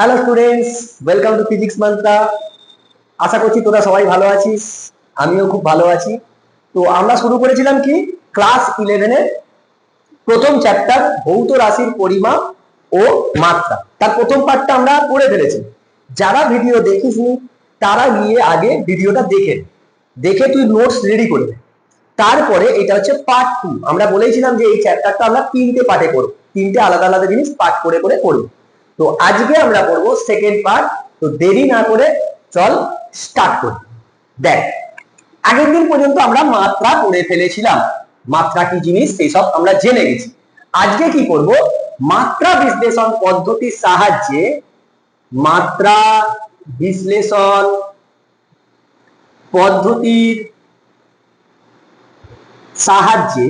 Hello students, welcome to physics Mantra. আশা করছি তোরা সবাই ভালো আছিস, আমিও খুব ভালো আছি। তো আমরা শুরু করেছিলাম কি ক্লাস 11-এর প্রথম চ্যাপ্টার ভৌত রাশির পরিমাপ ও মাত্রা। তার প্রথম পার্টটা আমরা পড়ে ফেলেছি। যারা ভিডিও দেখিসনি তারা গিয়ে আগে ভিডিওটা দেখে তুই নোটস রেডি করে নে। তারপরে এটা হচ্ছে পার্ট 2। আমরা বলেছিলাম যে এই চ্যাপ্টারটা আমরা তিনটে পার্টে করব, তিনটে আলাদা আলাদা জিনিস পার্ট করে করে করব। তো আজকে আমরা পড়বো সেকেন্ড পার্ট। তো দেরি না করে চল স্টার্ট করি। দেখ, আগের দিন পর্যন্ত আমরা মাত্রা পড়ে ফেলেছিলাম, মাত্রা কি জিনিস সেসব আমরা জেনে গেছি। আজকে কি করব, মাত্রা বিশ্লেষণ পদ্ধতির সাহায্যে মাত্রা বিশ্লেষণ পদ্ধতির সাহায্যে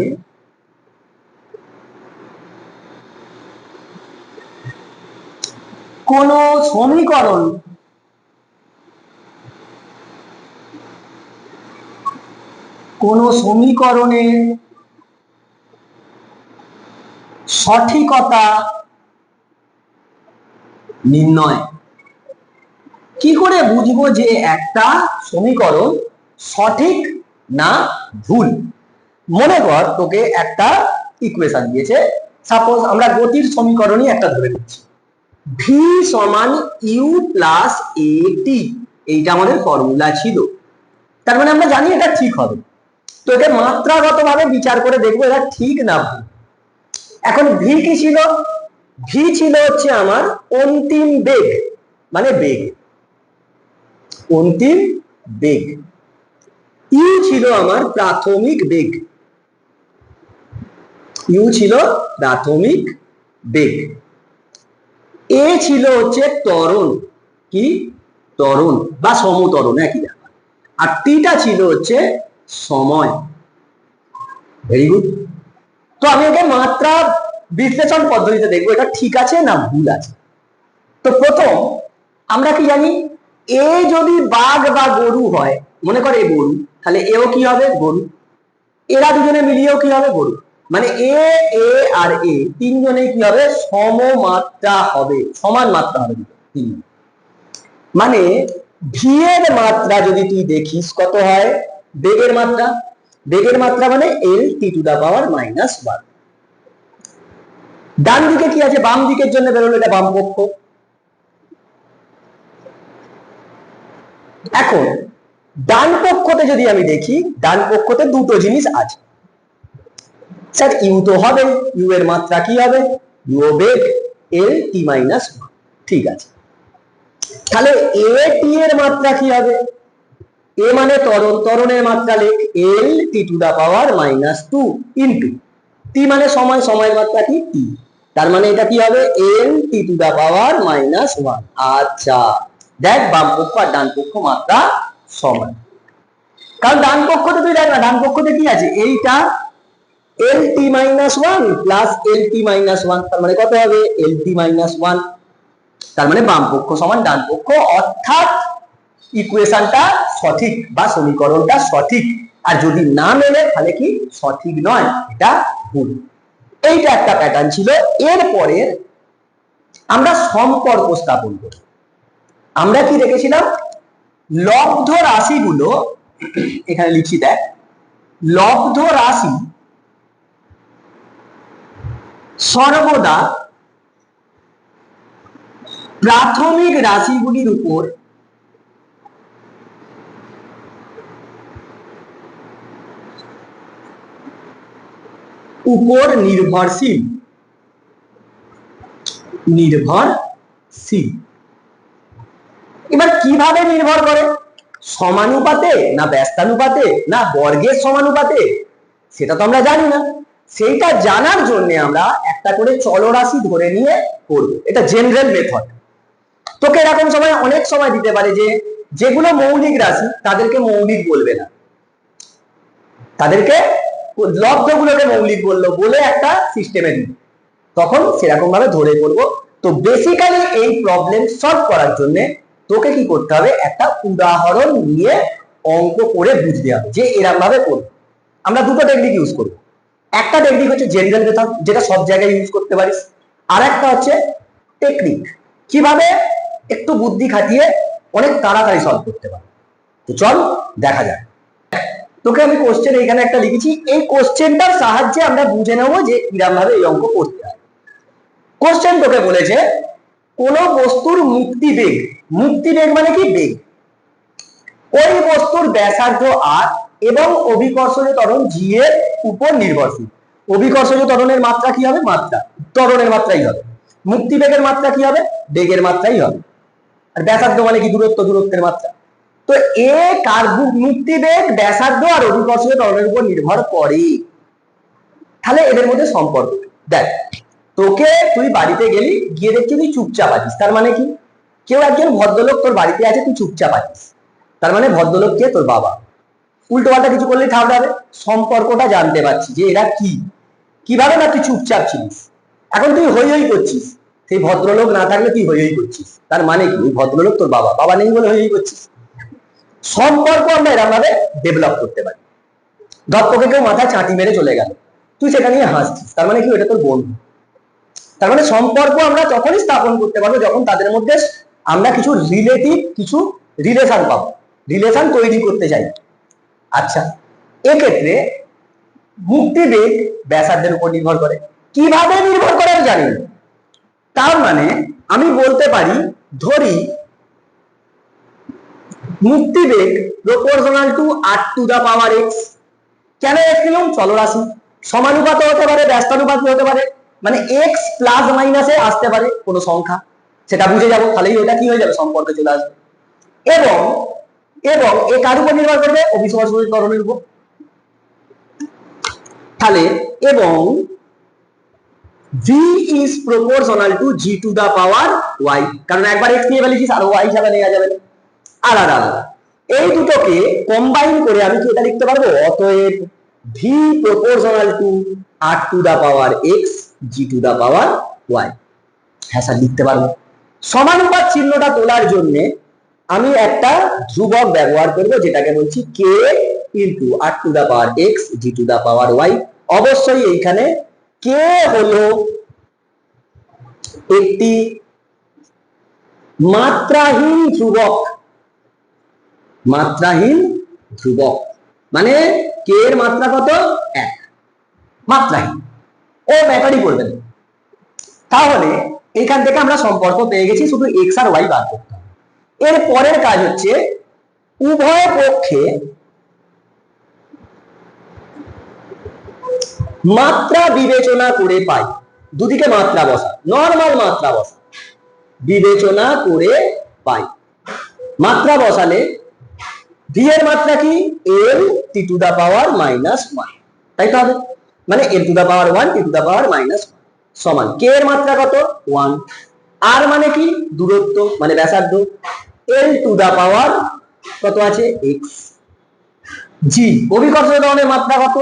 কোন সমীকরণের সঠিকতা নির্ণয়। কি করে বুঝবো যে একটা সমীকরণ সঠিক না ভুল? মনে কর তোকে একটা ইকুয়েশন দিয়েছে, সাপোজ আমরা গতির সমীকরণই একটা ধরে নিচ্ছি, ভি সমান ইউ প্লাস এ টি। এইটা আমাদের ফর্মুলা ছিল, তার মানে আমরা জানি এটা ঠিক হবে। তো এটা মাত্রাগত ভাবে বিচার করে দেখবো এটা ঠিক না ভুল। এখন ভি কি ছিল? ভি ছিল হচ্ছে আমার অন্তিম বেগ, মানে বেগ, অন্তিম বেগ। ইউ ছিল আমার প্রাথমিক বেগ, ইউ ছিল প্রাথমিক বেগ। এ ছিল হচ্ছে ত্বরণ, কি ত্বরণ বা সমত্বরণ একই ব্যাপার। আর টিটা ছিল হচ্ছে সময়। Very good. তো আমি ওকে মাত্রা বিশ্লেষণ পদ্ধতিতে দেখবো এটা ঠিক আছে না ভুল আছে। তো প্রথম আমরা কি জানি, এ যদি বাঘ বা গরু হয়, মনে করে এ গরু, তাহলে এও কি হবে গরু, এরা দুজনে মিলিয়েও কি হবে গরু। মানে এ এ আর এ তিনজনে কি হবে সমমাত্রা হবে, সমান মাত্রা হবে তিন। মানে ভি এর মাত্রা যদি তুই দেখিস কত হয়, বেগের মাত্রা, বেগের মাত্রা মানে এল T to the power minus 1। ডান দিকে কি আছে, বাম দিকের জন্য বেরোলো, এটা বাম পক্ষ। এখন ডান পক্ষতে যদি আমি দেখি, ডান পক্ষতে দুটো জিনিস আছে। স্যার ইউ তো হবে, ইউ এর মাত্রা কি হবে, you beg, L T minus 1। ঠিক আছে, তাহলে এ টি এর মাত্রা কি হবে? এ মানে ত্বরণ, ত্বরণের মাত্রা লেখ L T to the power minus 2 into T মানে সময়, সময়ের মাত্রা কি টি। তার মানে এটা কি হবে এল T to the power minus 1। আচ্ছা দেখ, বাম পক্ষ আর ডান পক্ষ মাত্রা সমান। কারণ ডান পক্ষতে তুই দেখ না, ডান পক্ষতে কি আছে, এইটা এল টি মাইনাস 1 প্লাস এল টি মাইনাস 1, তার মানে কত হবে এল টি মাইনাস 1। তার মানে বাম পক্ষ সমান ডান পক্ষ, অর্থাৎ ইকুয়েশনটা সঠিক বা সমীকরণটা সঠিক। আর যদি না মেলে তাহলে কি সঠিক নয়, এটা ভুল। এইটা একটা প্যাটার্ন ছিল। এরপরে আমরা সম্পর্ক স্থাপন করি। আমরা কি রেখেছিলাম, লব্ধ রাশিগুলো এখানে লিখি, দেখ লব্ধ রাশি সর্বদা প্রাথমিক রাশিগুলির উপর নির্ভরশীল। এবার কিভাবে নির্ভর করে, সমানুপাতে না ব্যস্তানুপাতে না বর্গের সমানুপাতে, সেটা তো আমরা জানি না। সেইটা জানার জন্য আমরা একটা করে চলরাশি ধরে নিয়ে করবো, এটা জেনারেল মেথড। তোকে এরকম সময় অনেক সময় দিতে পারে যে যেগুলো মৌলিক রাশি তাদেরকে মৌলিক বলবে না, তাদেরকে লব্ধগুলোকে মৌলিক বললো বলে একটা সিস্টেমে দিবে, তখন সেরকম ভাবে ধরে করবো। তো বেসিক্যালি এই প্রবলেম সলভ করার জন্য তোকে কি করতে হবে, একটা উদাহরণ নিয়ে অঙ্ক করে বুঝতে হবে যে এরকম ভাবে করবো। আমরা দুটো টেকনিক ইউজ করবো, একটা টেকনিক হচ্ছে জেনারেল মেথড, যেটা সব জায়গায় ইউজ করতে পারিস, আর একটা হচ্ছে টেকনিক কিভাবে একটু বুদ্ধি খাটিয়ে অনেক তাড়াতাড়ি সলভ করতে পারো। তো চল দেখা যাক। তোকে আমি কোশ্চেন এখানে একটা লিখেছি, এই কোশ্চেনটার সাহায্যে আমরা বুঝে নেবো যে কিরকম ভাবে এই অঙ্ক করতে হয়। কোশ্চেন তোকে বলেছে কোন বস্তুর মুক্তিবেগ, মুক্তিবেগ মানে কি বেগ, ওই বস্তুর ব্যাসার্ধ আর এবং অভিকর্ষজ ত্বরণ জি এর উপর নির্ভরশীল। অভিকর্ষজ ত্বরণের মাত্রা কি হবে? মাত্রা, ত্বরণের মাত্রাই হবে। মুক্তিবেগের মাত্রা কি হবে? বেগের মাত্রাই হবে। আর ব্যাসার্ধ মানে কি? দূরত্ব, দূরত্বের মাত্রা। তো এ কার মুক্তিবেগ, ব্যাসার্ধ আর অভিকর্ষজ ত্বরণের উপর নির্ভর করে। তাহলে এদের মধ্যে সম্পর্ক দেখ। তোকে তুই বাড়িতে গেলি, গিয়ে দেখছি তুই চুপচাপ আছিস, তার মানে কি? কেউ একজন ভদ্রলোক তোর বাড়িতে আছে, তুই চুপচাপ আছিস, তার মানে ভদ্রলোক কে? তোর বাবা। উল্টো পাল্টা কিছু করলেই ঠাউরা হবে। সম্পর্কটা জানতে পারছি যে এরা কি। কিভাবে? না তুই চুপচাপ ছিলিস, এখন তুই হই হই করছিস। সেই ভদ্রলোক না থাকলে তুই হই হই করছিস, তার মানে কি? ওই ভদ্রলোক তোর বাবা, বাবা নেই বলে হই হই করছিস। সম্পর্ক আমরা এরকম ভাবে ডেভেলপ করতে পারি। ধর তোকে কেউ মাথায় চাটি মেরে চলে গেল, তুই সেটা নিয়ে হাসছিস, তার মানে কি? ওটা তোর বন্ধু। তার মানে সম্পর্ক আমরা তখনই স্থাপন করতে পারবো যখন তাদের মধ্যে আমরা কিছু রিলেটিভ, কিছু রিলেশন পাবো, রিলেশন তৈরি করতে চাই। আচ্ছা, এক্ষেত্রে মুক্তিবেগ ব্যাসার্ধের উপর নির্ভর করে। কিভাবে নির্ভর করে আমি জানি না। তার মানে আমি বলতে পারি, ধরি মুক্তিবেগ proportional to R to the power X. কেন এক্স নিলাম? চলরাশি, সমানুপাত হতে পারে, ব্যস্তানুপাত হতে পারে, মানে এক্স প্লাস মাইনাসে আসতে পারে কোনো সংখ্যা, সেটা বুঝে যাবো, তাহলেই ওটা কি হয়ে যাবে? সম্পর্কে চলে আসবে। এবং এবং এ কার উপর নির্ভর করবে? অভিকর্ষজ ত্বরণের উপর। তাহলে এবং v is proportional to g to the power y, কারণ একবার x নিয়ে ফেলেছিস আর y হিসাবে নেওয়া যাবে না, আলাদা আলাদা। এই দুটোকে কম্বাইন করে আমি কি এটা লিখতে পারবো? অতএব v proportional to r to the power x g to the power y। হ্যাঁ স্যার, লিখতে পারবো। সমানুপাত চিহ্নটা তোলার জন্য আমি একটা ধ্রুবক ব্যবহার করব, যেটাকে বলছি k into r to the power x g to the power y। অবশ্যই এইখানে k হলো একটি মাত্রাহীন ধ্রুবক, মাত্রাহীন ধ্রুবক মানে k এর মাত্রা কত? 1, মাত্রাহীন। ও ব্যাটারি করবেন। তাহলে এইখান থেকে আমরা সম্পর্ক পেয়ে গেছি, শুধু x আর y বার করতে হবে। এর পরের কাজ হচ্ছে উভয় পক্ষে মাত্রা বিবেচনা করে পাই। দুদিকে মাত্রা বসা, নরমাল মাত্রা বসা, বিবেচনা করে পাই। মাত্রা বসালে v এর মাত্রা কি? l t to the power -1, তাই তো হবে? মানে l to the power 1 t to the power -1 সমান k এর মাত্রা কত? 1। r মানে কি? দূরত্ব, মানে ব্যাসার্ধ, l to the power কত আছে? x। g অভিকর্ষজ ত্বরণের মাত্রা কত?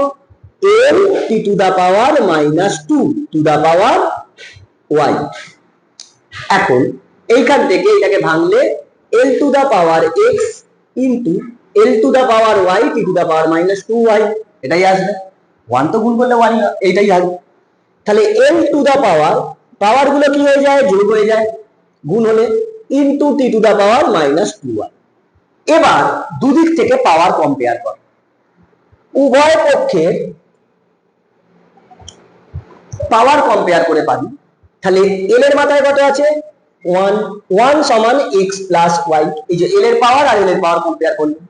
l t to the power -2 to the power y। এখন এইখান থেকে এটাকে ভাঙলে l to the power x into l to the power y t to the power -2y, এটাই আসবে। 1 তো গুণ করলে 1 এইটাই আসবে। তাহলে l to the power, পাওয়ার গুলো কি হয়ে যায়? যোগ হয়ে যায়, গুণ হলে into t to the power -2y। এবার দুদিক থেকে পাওয়ার কম্পেয়ার কর, উভয় পক্ষের পাওয়ার কম্পেয়ার করে পাবি। তাহলে l এর মাথায় কত আছে? 1, 1 সমান x প্লাস y। এই যে l এর পাওয়ার আর l এর পাওয়ার কম্পেয়ার করলাম।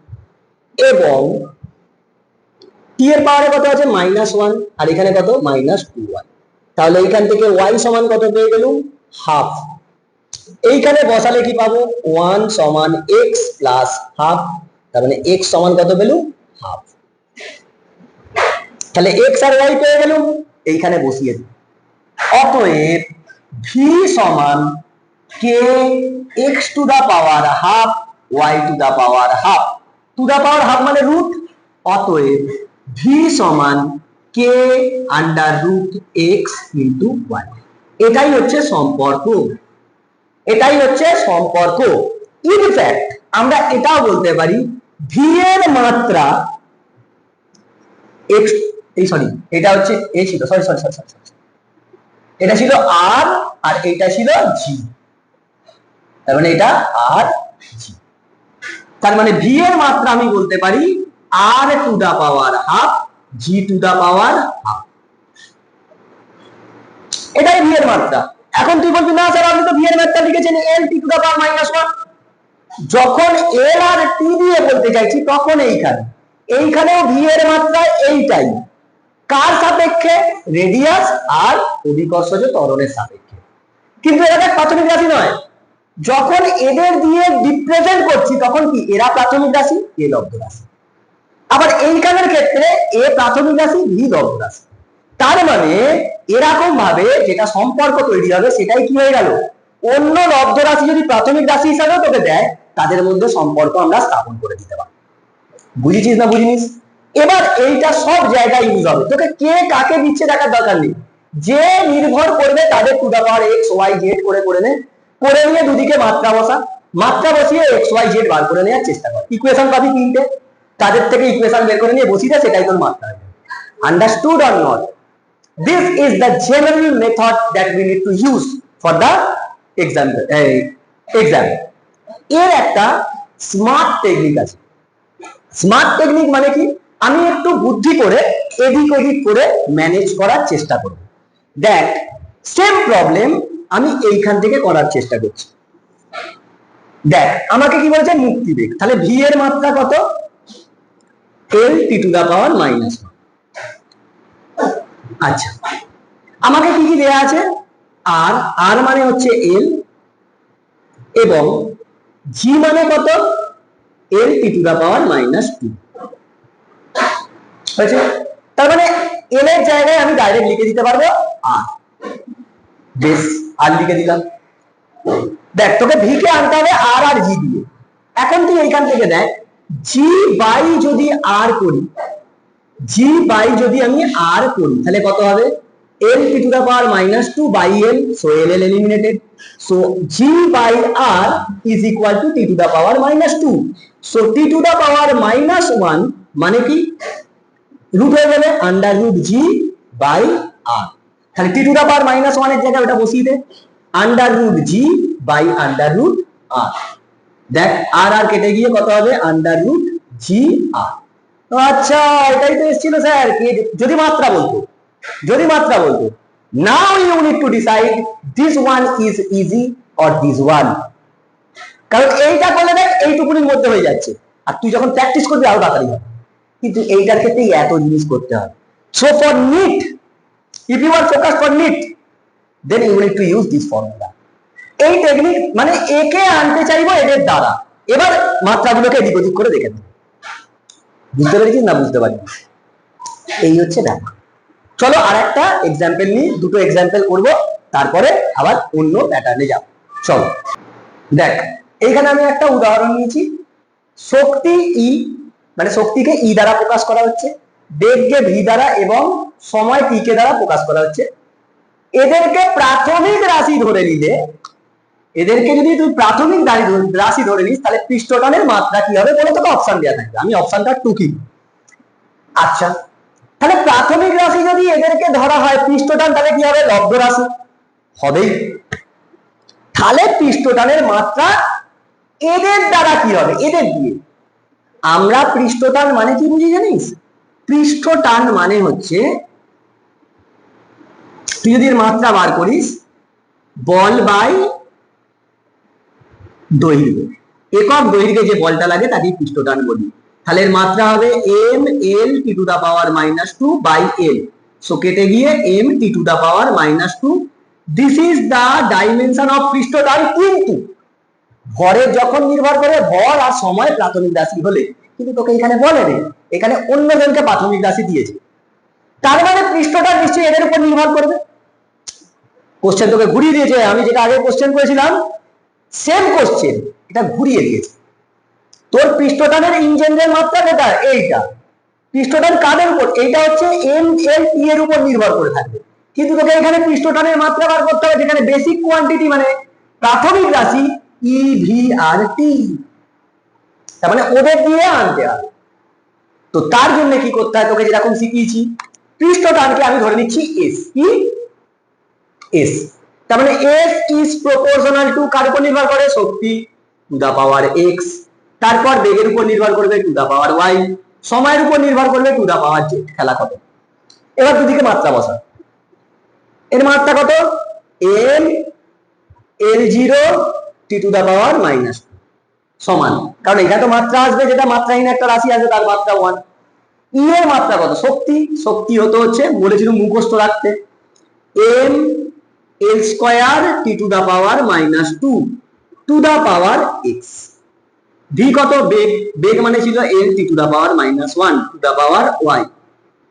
এবং t এর পাওয়ারে কত আছে? -1, আর এখানে কত? -2y। তাহলে এইখান থেকে y সমান কত পেয়ে গেলুম? হাফ। এইখানে বসালে কি পাবো? 1 সমান x প্লাস হাফ, তার মানে x সমান কত পেলুম? হাফ। তাহলে x আর y পেয়ে গেলুম, এইখানে বসিয়ে দিই। অতএব v সমান k x to the power half y to the power half, to the power half মানে রুট। অতএব v সমান k under root x into y। এটাই হচ্ছে সম্পর্ক, এটাই হচ্ছে সম্পর্ক। ইনফ্যাক্ট আমরা এটাও বলতে পারি v এর মাত্রা x, এই সরি এটা হচ্ছে a ছিল, সরি সরি সরি সরি এটা ছিল r আর এটা ছিল g, তার মানে এটা আর জি, তার মানে ভি এর মাত্রা আমি বলতে পারি R to the power half G to the power half, এটাই ভি এর মাত্রা। এখন তুই বলবি না স্যার আপনি তো ভি এর মাত্রা লিখেছেন এল টি টু দা পাওয়ার -1, যখন এল আর টি দিয়ে বলতে চাইছি তখন এইখানেও ভি এর মাত্রা এইটাই, কার সাপেক্ষে? রেডিয়াস আর অভিকর্ষজ ত্বরণের সাপেক্ষে। কিন্তু এটা প্রাথমিক রাশি নয়, যখন এদের দিয়ে রিপ্রেজেন্ট করছি তখন কি এরা প্রাথমিক রাশি, এ লব্ধ রাশি। আবার এইখানের ক্ষেত্রে এ প্রাথমিক রাশি, ভি লব্ধ রাশি। তার মানে এরকম ভাবে যেটা সম্পর্ক তৈরি হবে সেটাই কি হয়ে গেল, অন্য লব্ধ রাশি যদি প্রাথমিক রাশি হিসাবে তোকে দেয় তাদের মধ্যে সম্পর্ক আমরা স্থাপন করে দিতে পারি। বুঝেছিস না বুঝিনিস? এবার এইটা সব জায়গায় ইউজ হবে, তোকে কে কাকে দিচ্ছে দেখার দরকার নেই, যে নির্ভর করবে তাদের to the power X Y Z করে নিয়ে দুদিকে মাত্রা বসা, মাত্রা বসিয়ে এক্স ওয়াই জেড বার করে নেওয়ার চেষ্টা কর, ইকুয়েশন পাবি তিনটে, তাদের থেকে ইকুয়েশন বের করে নিয়ে বসিয়ে দেয়, সেটাই তোর মাত্রা। Understood or not? This is the general method that we need to use for the exam. এর একটা স্মার্ট টেকনিক আছে। স্মার্ট টেকনিক মানে কি, আমি একটু বুদ্ধি করে এদিক ওদিক করে ম্যানেজ করার চেষ্টা করব। দেখ সেম প্রবলেম আমি এইখান থেকে করার চেষ্টা করছি। দেখ আমাকে কি বলছে, মুক্তি বেগ, তাহলে ভি এর মাত্রা কত, এল টি টু দা পাওয়ার -1। আচ্ছা আমাকে কি কি দেয়া আছে, আর আর মানে হচ্ছে এল, এবং জি মানে কত, এল টি টু দা পাওয়ার -2। হয়েছে? তার মানে এল এর জায়গায় আমি ডাইরেক্ট লিখে দিতে পারবো আর, বেশ আর লিখে দিলাম। দেখ তোকে ভি কে আনতে হবে আর আর জি দিয়ে। এখন তুই এইখান থেকে দেখ জি বাই যদি আর করি, জি বাই যদি আমি আর করি তাহলে কত হবে, l t to the power -2 by l, so l eliminated, so g by r is equal to t to the power -2, so t to the power -1 মানে কি রুট হয়ে যাবে under root g by r, তাহলে t to the power -1 এর জায়গায় ওটা বসিয়ে দে under root g by under root r। দেখ আর আর কেটে গিয়ে কত হবে, আন্ডার রুট g r। আচ্ছা এটাই তো এসেছিল স্যার, যদি মাত্রা বলতো, যদি মাত্রা বলতো। Now you need to decide this one is easy or this one, কারণ এইটা করলে দেখ এইটুকুনির মধ্যে হয়ে যাচ্ছে, আর তুই যখন প্র্যাকটিস করবি আরো তাড়াতাড়ি হবে, কিন্তু এইটার ক্ষেত্রে এত জিনিস করতে হবে। So for NEET, if you are focus for NEET, then you need to use this formula. এই টেকনিক মানে একে আনতে চাইবো এদের দ্বারা, এবার মাত্রাগুলোকে এদিক ওদিক করে দেখে দেবো। বুঝতে পেরেছিস না বুঝতে পারিস? এই হচ্ছে ব্যাপার। চলো আর একটা এক্সাম্পল নিই, দুটো এক্সাম্পল করব, তারপরে আবার অন্য প্যাটার্নে যাব। চলো দেখ এইখানে আমি একটা উদাহরণ নিয়েছি, শক্তি ই মানে শক্তিকে ই দ্বারা প্রকাশ করা হচ্ছে, বেগকে ভি দ্বারা এবং সময় টি কে দ্বারা প্রকাশ করা হচ্ছে। এদেরকে প্রাথমিক রাশি ধরে নিলে, এদেরকে যদি তুই প্রাথমিক রাশি ধরে নিস তাহলে পৃষ্ঠটানের মাত্রা কি হবে বলে তোকে অপশন দেওয়া থাকবে, আমি অপশনটা টুকি। আচ্ছা তাহলে প্রাথমিক রাশি যদি এদেরকে ধরা হয় পৃষ্ঠটান, তাহলে কি হবে, লব্ধ রাশি হবেই। তাহলে পৃষ্ঠটানের মাত্রা এদের দ্বারা কি হবে, এদের দিয়ে। আমরা পৃষ্ঠটান মানে কি বুঝি জানিস, পৃষ্ঠটান মানে হচ্ছে তুই যদি মাত্রা বার করিস বল বাই দৈর্ঘ্য, একক দৈর্ঘ্যে যে বলটা লাগে তাকে পৃষ্ঠটান বলি। তাহলে এর মাত্রা হবে m l t to the power -2 by l, so কেটে গিয়ে m t to the power -2। This is the dimension of পৃষ্ঠটান। কিন্তু ভরের যখন নির্ভর করে, ভর আর সময় প্রাথমিক রাশি হলে, কিন্তু তোকে এখানে বলেনি, এখানে অন্যজনকে প্রাথমিক রাশি দিয়েছে, তার মানে পৃষ্ঠটান নিশ্চয়ই এদের উপর নির্ভর করবে। কোশ্চেন তোকে ঘুরিয়ে দিয়েছে, আমি যেটা আগে কোশ্চেন করেছিলাম সেম কোশ্চেন, এটা ঘুরিয়ে দিয়েছে। তোর পৃষ্ঠটানের ইঞ্জিনের মাত্রা কোটা, এইটা পৃষ্ঠটান কাদের উপর, এইটা হচ্ছে এম এল টি এর উপর নির্ভর করে থাকবে, কিন্তু তোকে এখানে পৃষ্ঠটানের মাত্রা বার করতে হবে, যেখানে বেসিক কোয়ান্টিটি মানে প্রাথমিক রাশি ই ভি আর টি, তার মানে ওদের দিয়ে আনতে হবে। তো তার জন্য কি করতে হয়, তোকে যেরকম শিখিয়েছি, পৃষ্ঠটানকে আমি ধরে নিচ্ছি এস, কি এস, তার মানে s is proportional to কার উপর নির্ভর করে, শক্তি টু দা পাওয়ার x, তারপর বেগের উপর নির্ভর করবে টু দা পাওয়ার y, সময়ের উপর নির্ভর করবে টু দা পাওয়ার z। খেলা কত? এবার দুদিকে মাত্রা বসা। এর মাত্রা কত? m l0 t to the power minus সমান, কারণ এখানে তো মাত্রা আসবে, যেটা মাত্রাহীন একটা রাশি আসবে তার মাত্রা 1। ই এর মাত্রা কত? শক্তি। শক্তি হতে হচ্ছে, বলেছিলাম মুখস্থ রাখতে, m l square t to the power minus 2 to the power x। V কত? বেগ। বেগ মানে ছিল l t to the power minus 1 to the power y,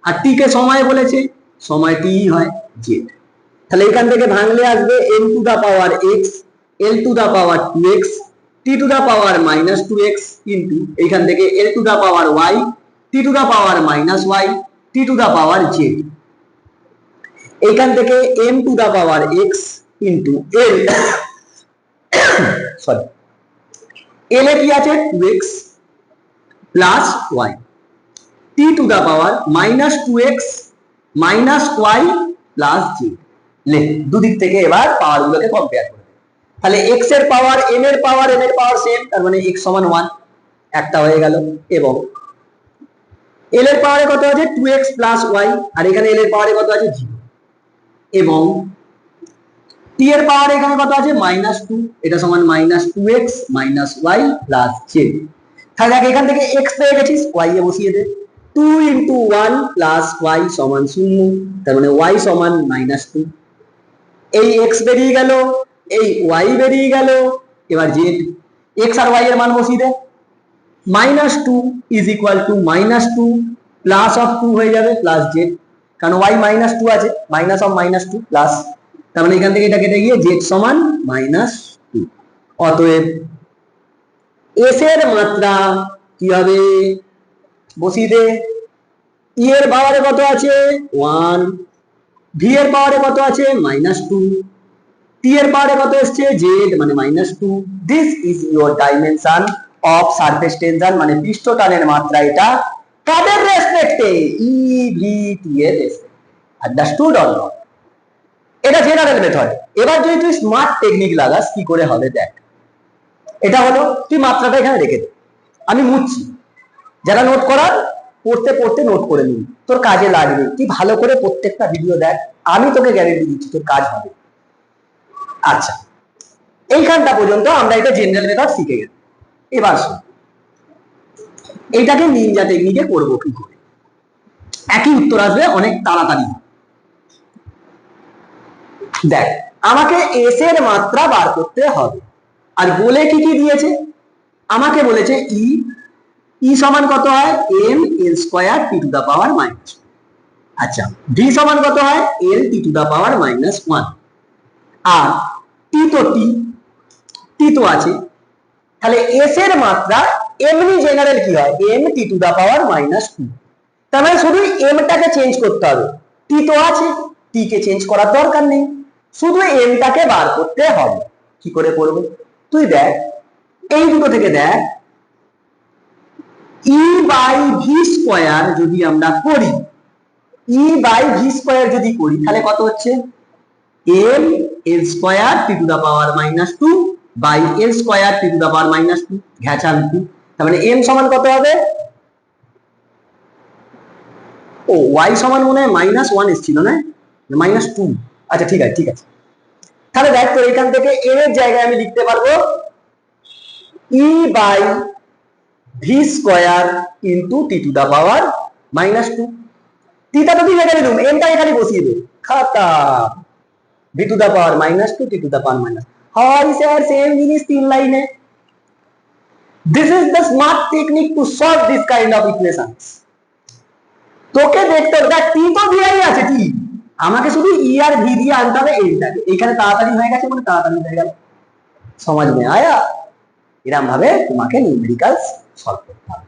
আর t কে সময় বলেছে, সময় t হয় z। তাহলে এখান থেকে ভাঙলে আসবে m to the power x, l to the power 2x, t to the power minus 2x কিন্তু এইখান থেকে l to the power y, t to the power minus y, t to the power z। এইখান থেকে m to the power x into l sorry l এ কি আছে 2x plus y, t to the power minus 2x minus y plus z। লে দুদিক থেকে এবার পাওয়ার গুলোকে কম্পেয়ার করবে। তাহলে x এর পাওয়ার m এর পাওয়ার n এর পাওয়ার সেম, তার মানে x সমান 1 একটা হয়ে গেল, এবং l এর পাওয়ারে কত আছে 2x প্লাস y, আর এখানে l এর পাওয়ারে কত আছে 0, এবং t এর পাওয়ারে এখানে কত আছে মাইনাস 2, এটা সমান minus 2x minus y plus z। তাহলে দেখ এখান থেকে x পেয়ে গেছিস, y এ বসিয়ে দে, 2 ইন্টু 1 প্লাস y সমান 0, তার মানে y সমান মাইনাস 2। এই x বেরিয়ে গেল, এই y বেরিয়ে গেল, এবার z, x আর y এর মান বসিয়ে দে, minus 2 is equal to minus 2 plus of 2 হয়ে যাবে প্লাস z, কারণ y মাইনাস 2 আছে, মাইনাস অফ মাইনাস 2 প্লাস, তার মানে এখান থেকে এটা কেটে গিয়ে z সমান মাইনাস 2। অতএব s এর মাত্রা কি হবে, বসিয়ে দে, e এর পাওয়ারে কত আছে 1, v এর পাওয়ারে কত আছে মাইনাস 2, t এর পাওয়ারে কত আসছে z মানে minus 2। This is your dimension of surface tension, মানে পৃষ্ঠ টানের মাত্রা এটা কাদের রেসপেক্টে, ই ভি টি এর রেসপেক্টে। Understood or not? এটা জেনারেল মেথড। এবার যদি তুই স্মার্ট টেকনিক লাগাস কি করে হবে দেখ। এটা হলো, তুই মাত্রাটা এখানে রেখে দে, আমি মুছছি, যারা নোট করার পড়তে পড়তে নোট করে নিবি, তোর কাজে লাগবে। তুই ভালো করে প্রত্যেকটা ভিডিও দেখ, আমি তোকে গ্যারেন্টি দিচ্ছি তোর কাজ হবে। আচ্ছা, এইখানটা পর্যন্ত আমরা এটা জেনারেল মেথড শিখে গেলাম। এবার শোন, এইটাকে নিনজা টেকনিকে করবো কি করে, একই উত্তর আসবে অনেক তাড়াতাড়ি। দেখ, আমাকে এস এর মাত্রা বার করতে হবে, আর বলে কি কি দিয়েছে, আমাকে বলেছে ই, ই সমান কত হয় M L square T to the power minus. আচ্ছা, ভি সমান কত হয় এল T to the power minus 1, আর টি তো টি তো আছে, তাহলে এস এর মাত্রা এমনি জেনারেল কি হয় M T to the power minus 2। তার মানে শুধু এমটাকে চেঞ্জ করতে হবে, টি তো আছে, টি কে চেঞ্জ করার দরকার নেই, শুধু এমটাকে বার করতে হবে। কি করে করবে তুই দেখ, এই দুটো থেকে দেখ, ই বাই ভি স্কয়ার যদি আমরা করি, ই বাই ভি স্কয়ার যদি করি তাহলে কত হচ্ছে M L square T to the power minus 2 by L square T to the power minus 2 ঘেঁচান 2। তার মানে এম সমান কত হবে, ও ওয়াই সমান মনে হয় মাইনাস 1 এসেছিল না, মাইনাস 2। আচ্ছা ঠিক আছে ঠিক আছে, তাহলে দেখ তো এখান থেকে এম এর জায়গায় আমি লিখতে পারবো E by V square into T to the power minus 2। টিটা তো দিয়ে গেলে এমটা এখানে বসিয়ে দে, খাতা V to the power minus 2 T to the power minus, হয় স্যার সেম জিনিস তিন লাইনে। This is the smart technique to solve this kind of equations. তোকে দেখতে দেখ টি তো দেয়াই আছে, টি আমাকে শুধু ই আর ভি দিয়ে আনতে হবে এইটাকে, এইখানে তাড়াতাড়ি হয়ে গেছে মানে তাড়াতাড়ি হয়ে গেল, সমাজ মে আয়া। এরকম ভাবে তোমাকে নিউমেরিক্যালস সলভ করতে হবে,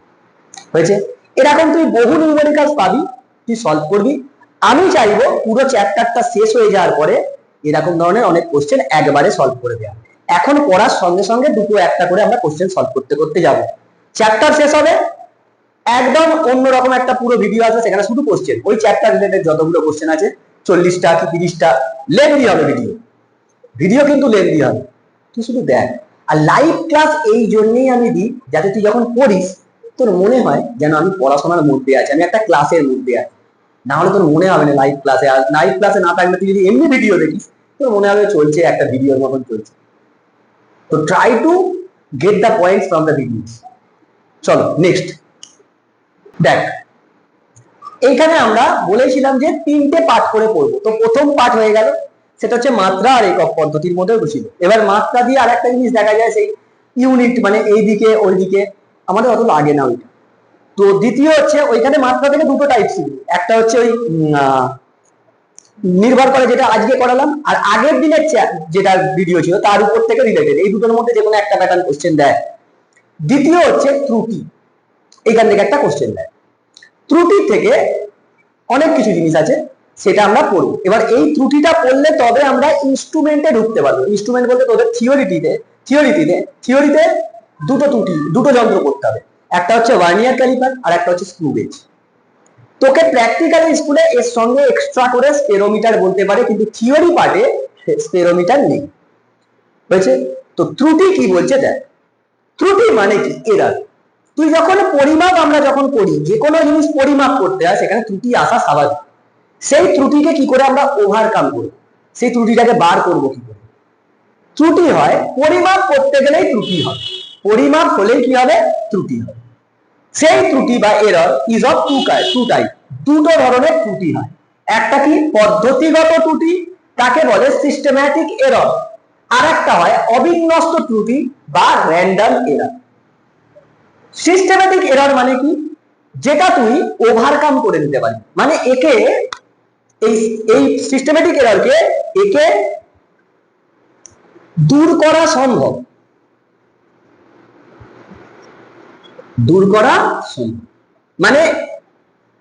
হয়েছে? এরকম তুই বহু নিউমেরিক্যালস পাবি, তুই সলভ করবি। আমি চাইবো পুরো চ্যাপ্টারটা শেষ হয়ে যাওয়ার পরে এরকম ধরনের অনেক কোশ্চেন একবারে সলভ করে দেওয়া। এখন পড়ার সঙ্গে সঙ্গে দুটো একটা করে আমরা কোশ্চেন সলভ করতে করতে যাব, চ্যাপ্টার শেষ হবে একদম অন্যরকম একটা পুরো ভিডিও আসবে, সেখানে শুধু কোশ্চেন, ওই চ্যাপ্টার রিলেটেড যতগুলো কোশ্চেন আছে 40টা কি 30টা লেন্দি হবে ভিডিও, ভিডিও কিন্তু লেন্দি হবে, তুই শুধু দেখ। আর লাইভ ক্লাস এই জন্যই আমি দিই যাতে তুই যখন পড়িস তোর মনে হয় যেন আমি পড়াশোনার মধ্যে আছি, আমি একটা ক্লাসের মধ্যে আছি। না হলে তোর মনে হবে না লাইভ ক্লাসে, আর লাইভ ক্লাসে না থাকলে তুই যদি এমনি ভিডিও দেখিস তোর মনে হবে চলছে একটা ভিডিওর মতন চলছে। তো try to get the points from the videos. চলো নেক্সট দেখ, এইখানে আমরা বলেছিলাম যে 3টে পার্ট করে পড়বো। তো প্রথম পার্ট হয়ে গেল, সেটা হচ্ছে মাত্রা আর একক পদ্ধতির মধ্যে বসিল। এবার মাত্রা দিয়ে আর একটা জিনিস দেখা যায়, সেই ইউনিট মানে এইদিকে ওইদিকে আমাদের অত লাগে না ওইটা। তো দ্বিতীয় হচ্ছে ওইখানে মাত্রা থেকে দুটো টাইপ ছিল, একটা হচ্ছে ওই নির্ভর করে যেটা আজকে করালাম, আর আগের দিনের যেটা ভিডিও ছিল তার উপর থেকে রিলেটেড, এই দুটোর মধ্যে যে কোনো একটা প্যাটার্ন কোশ্চেন দেয়। দ্বিতীয় হচ্ছে ত্রুটি, এখান থেকে একটা কোশ্চেন দেয়। ত্রুটি থেকে অনেক কিছু জিনিস আছে সেটা আমরা পড়বো। এবার এই ত্রুটিটা পড়লে তবে আমরা ইনস্ট্রুমেন্টে ঢুকতে পারবো। ইনস্ট্রুমেন্ট বলতে তোদের থিওরিতে দুটো ত্রুটি, দুটো যন্ত্র করতে হবে, একটা হচ্ছে ভার্নিয়ার ক্যালিপার আর একটা হচ্ছে স্ক্রু গেজ। তোকে প্র্যাকটিক্যাল স্কুলে এর সঙ্গে এক্সট্রা করে স্পেরোমিটার বলতে পারে, কিন্তু থিওরি পার্টে স্পেরোমিটার নেই, হয়েছে? তো ত্রুটি কি বলছে দেখ, ত্রুটি মানে কি? এরার। তুই যখন পরিমাপ, আমরা যখন করি যে কোনো জিনিস পরিমাপ করতে হয় সেখানে ত্রুটি আসা স্বাভাবিক। সেই ত্রুটিকে কি করে আমরা ওভারকাম করব, সেই ত্রুটিটাকে বার করব কি করে? ত্রুটি হয় পরিমাপ করতে গেলেই ত্রুটি হয়, পরিমাপ হলেই কি হবে? ত্রুটি হবে। সেই ত্রুটি বা error is of two type, দুটো ধরনের ত্রুটি হয়। একটা কি পদ্ধতিগত ত্রুটি, তাকে বলে সিস্টেম্যাটিক এরর, আর একটা হয় অবিন্যস্ত ত্রুটি বা র্যান্ডম এরর। সিস্টেম্যাটিক এরর মানে কি? যেটা তুই ওভারকাম করে নিতে পারি, মানে একে এই সিস্টেম্যাটিক এররকে একে দূর করা সম্ভব, দূর করা সম্ভব মানে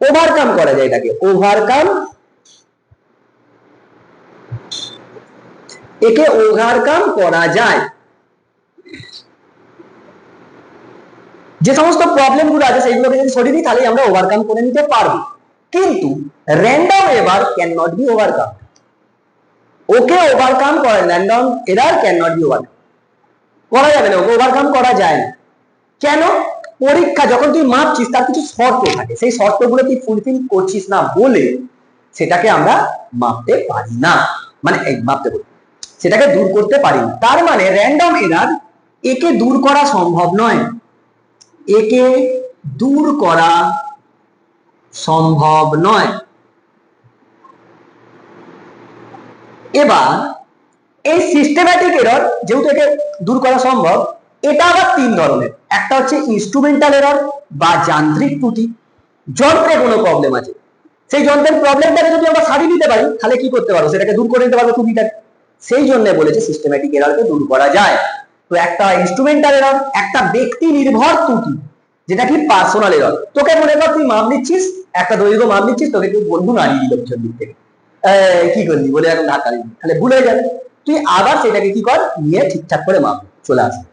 ওভারকাম করা যায়, এটাকে ওভারকাম, একে ওভারকাম করা যায়। যে সমস্ত প্রবলেম গুলো আছে সেগুলোকে যদি সরিয়ে দিই তাহলে আমরা ওভারকাম করে নিতে পারবো। কিন্তু random error can not be overcome, okay overcome করা, random error can not be overcome করা যাবে না, ওকে ওভারকাম করা যায় না। কেন? পরীক্ষা যখন তুই মাপছিস তার কিছু শর্ত থাকে, সেই শর্তগুলো তুই ফুলফিল করছিস না বলে সেটাকে আমরা মাপতে পারি না, মানে মাপতে পারি, সেটাকে দূর করতে পারি না। তার মানে র্যান্ডম এরর একে দূর করা সম্ভব নয়, একে দূর করা সম্ভব নয়। এবার এই সিস্টেম্যাটিক এরর যেহেতু একে দূর করা সম্ভব, এটা আবার তিন ধরনের। একটা হচ্ছে ইনস্ট্রুমেন্টাল এরর বা যান্ত্রিক ত্রুটি, যন্ত্রে কোনো প্রবলেম আছে, সেই যন্ত্রের প্রবলেমটাকে যদি আমরা সারিয়ে দিতে পারি তাহলে কি করতে পারবো, সেটাকে দূর করে নিতে পারবো ত্রুটিটাকে। সেই জন্য বলেছে সিস্টেম্যাটিক এররকে দূর করা যায়। তো একটা ইনস্ট্রুমেন্টাল এরর, একটা ব্যক্তি নির্ভর ত্রুটি যেটা কি পার্সোনাল এরর। তোকে মনে কর তুই মাপ নিচ্ছিস, একটা দৈর্ঘ্য মাপ নিচ্ছিস, তোকে কেউ বন্ধু নাড়িয়ে দিল পিছন দিক থেকে, কি করলি বলে এখন ধাক্কা দিবি, তাহলে ভুল হয়ে যাবে। তুই আবার সেটাকে কি কর, নিয়ে ঠিকঠাক করে মাপ চলে আসবে।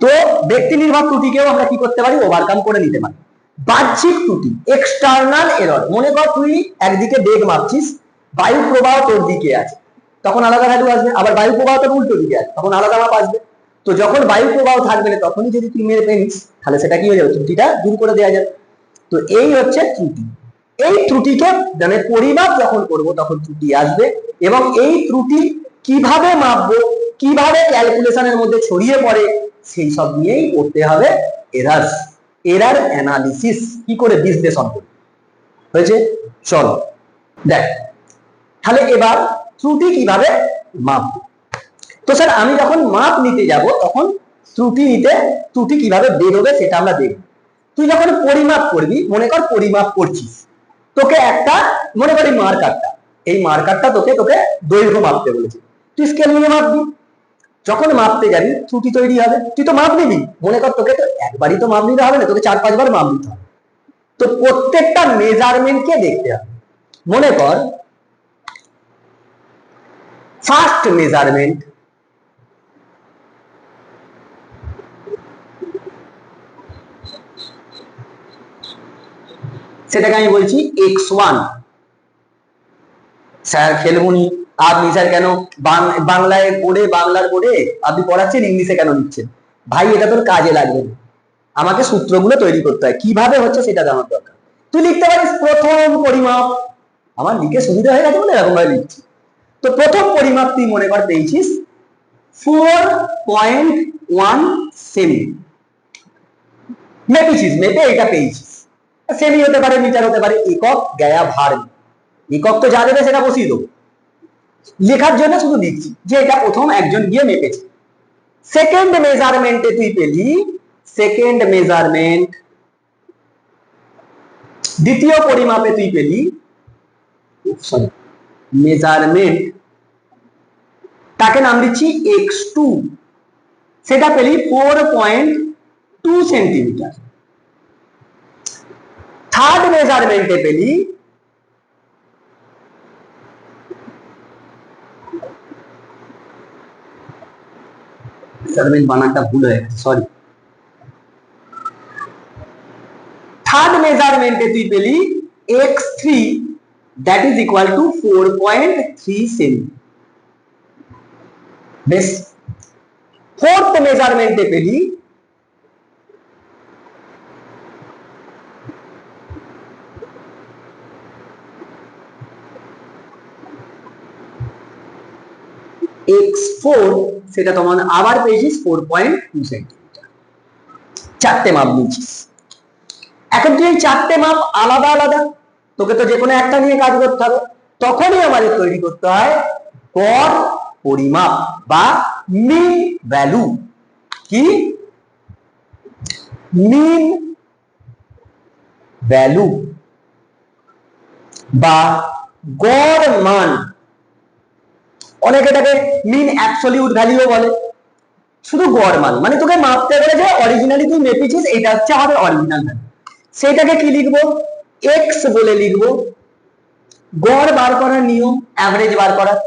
তো ব্যক্তি নির্ভর ত্রুটিকেও আমরা কি করতে পারি, ওভারকাম করে নিতে পারি। বাহ্যিক ত্রুটি, এক্সটার্নাল এরর, মনে কর তুই একদিকে বেগ মাপছিস, বায়ু প্রবাহ তোর দিকে আছে তখন আলাদা ভ্যালু আসবে, আবার বায়ু প্রবাহ তোর উল্টো দিকে আছে তখন আলাদা মাপ আসবে। তো যখন বায়ু প্রবাহ থাকবে না তখনই যদি তুই মেরে পেনিস তাহলে সেটা কি হয়ে যাবে, ত্রুটিটা দূর করে দেওয়া যাবে। তো এই হচ্ছে ত্রুটি। এই ত্রুটিকে মানে পরিমাপ যখন করব তখন ত্রুটি আসবে, এবং এই ত্রুটি কিভাবে মাপবো, কিভাবে ক্যালকুলেশনের মধ্যে ছড়িয়ে পড়ে, সেই সব নিয়েই করতে হবে এরর অ্যানালিসিস, কি করে বিশ্লেষণ করব। হয়েছে? চলো দেখ তাহলে এবার ত্রুটি কিভাবে মাপবো। তো স্যার আমি যখন মাপ নিতে যাব তখন ত্রুটি কিভাবে বেরোবে সেটা আমরা দেখব। তুই যখন পরিমাপ করবি, মনে কর পরিমাপ করছিস, তোকে একটা মনে করি মার্কারটা, এই মার্কারটা তোকে দৈর্ঘ্য মাপতে বলেছে, তুই স্কেল নিয়ে মাপবি। যখন মাপতে যাবি ত্রুটি তৈরি হবে, তুই তো মাপ নিবি, মনে কর তোকে তো একবারই তো মাপ নিতে হবে না, তোকে 4-5 বার মাপ নিতে হবে। তো প্রত্যেকটা মেজারমেন্টকে দেখতে হবে। মনে কর ফার্স্ট মেজারমেন্ট, সেটাকে আমি বলছি x1, স্যার খেলবুনি আপনি স্যার কেন বাংলায় পড়ে বাংলার পড়ে আপনি পড়াচ্ছেন ইংলিশে কেন লিখছেন? ভাই এটা তোর কাজে লাগবে না, আমাকে সূত্রগুলো তৈরি করতে হয়, কিভাবে হচ্ছে সেটা জানার দরকার। তুই লিখতে পারিস প্রথম পরিমাপ, আমার লিখে সুবিধা হয়ে গেছে বলে এরকম ভাবে লিখছি। তো প্রথম পরিমাপ তুই মনে কর পেয়েছিস 4.1 সেমি, মেপেছিস, মেপে এটা পেয়েছিস। সেমি হতে পারে, মিটার হতে পারে, একক গায়া ভার, একক তো যা দেবে সেটা বসিয়ে দেবো, লেখার জন্য শুধু লিখছি যে এটা প্রথম একজন গিয়ে মেপেছে। সেকেন্ড মেজারমেন্টে তুই পেলি, সেকেন্ড মেজারমেন্ট, দ্বিতীয় পরিমাপে তুই পেলি, সরি মেজারমেন্ট, তাকে নাম দিচ্ছি x2, সেটা পেলি 4.2 সেন্টিমিটার। থার্ড মেজারমেন্টে পেলি মেজারমেন্ট বানানটা ভুল হয়ে গেছে, সরি, থার্ড মেজারমেন্টে তুই পেলি x3 that is equal to 4.3 semi. বেশ, ফোর্থ মেজারমেন্টে পেলি x4, সেটা তোমার আবার পেয়েছিস 4.2 সেন্টিমিটার। চারটে মাপ নিয়েছিস। এখন তুই এই চারটে মাপ আলাদা আলাদা, তোকে তো যে কোনো একটা নিয়ে কাজ করতে হবে, তখনই আমাদের তৈরি করতে হয় গড় পরিমাপ বা মিন ভ্যালু। কি? মিন ভ্যালু বা গড় মান, অনেকে এটাকে মিন অ্যাবসলিউট ভ্যালুও বলে। শুধু গড় মান মানে তোকে মাপতে গেলে যে অরিজিনালি তুই মেপেছিস এটা হচ্ছে আমাদের অরিজিনাল ভ্যালু, সেটাকে কি লিখবো? এক্স বলে লিখবো। গড় বার করার নিয়ম, অ্যাভারেজ বার করার,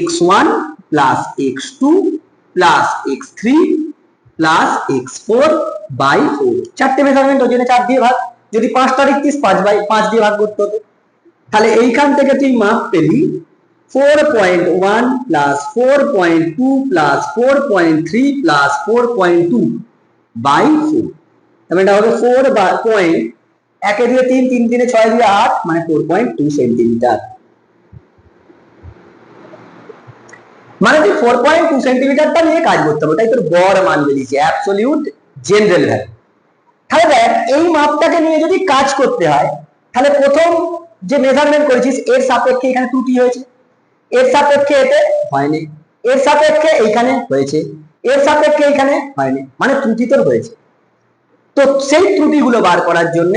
x1 plus x2 plus x3 plus x4 by 4। চারটে মেজারমেন্ট ওই জন্য 4 দিয়ে ভাগ, যদি 5টা লিখতিস 5 দিয়ে ভাগ করতে হতো। তাহলে এইখান থেকে তুই মাপ পেলি 4.1 প্লাস 4.2 প্লাস 4.3 প্লাস 4.2 বাই 4, তাহলে এটা হবে 4 পয়েন্ট, 1 দিয়ে 3, 3 দিয়ে 6 দিয়ে 8, মানে 4.2 সেন্টিমিটার। মানে তুই 4.2 সেন্টিমিটারটা নিয়ে কাজ করতে হবে, তাই তোর গড় মান বেরিয়েছে, অ্যাবসলিউট জেনারেল ভ্যালু। তাহলে দেখ এই মাপটাকে নিয়ে যদি কাজ করতে হয়, তাহলে প্রথম যে মেজারমেন্ট করেছিস এর সাপেক্ষে এখানে ত্রুটি হয়েছে, এর সাপেক্ষে এতে হয়নি, এর সাপেক্ষে এইখানে হয়েছে, এর সাপেক্ষে এইখানে হয়নি, মানে ত্রুটি তোর হয়েছে। তো সেই ত্রুটিগুলো বার করার জন্য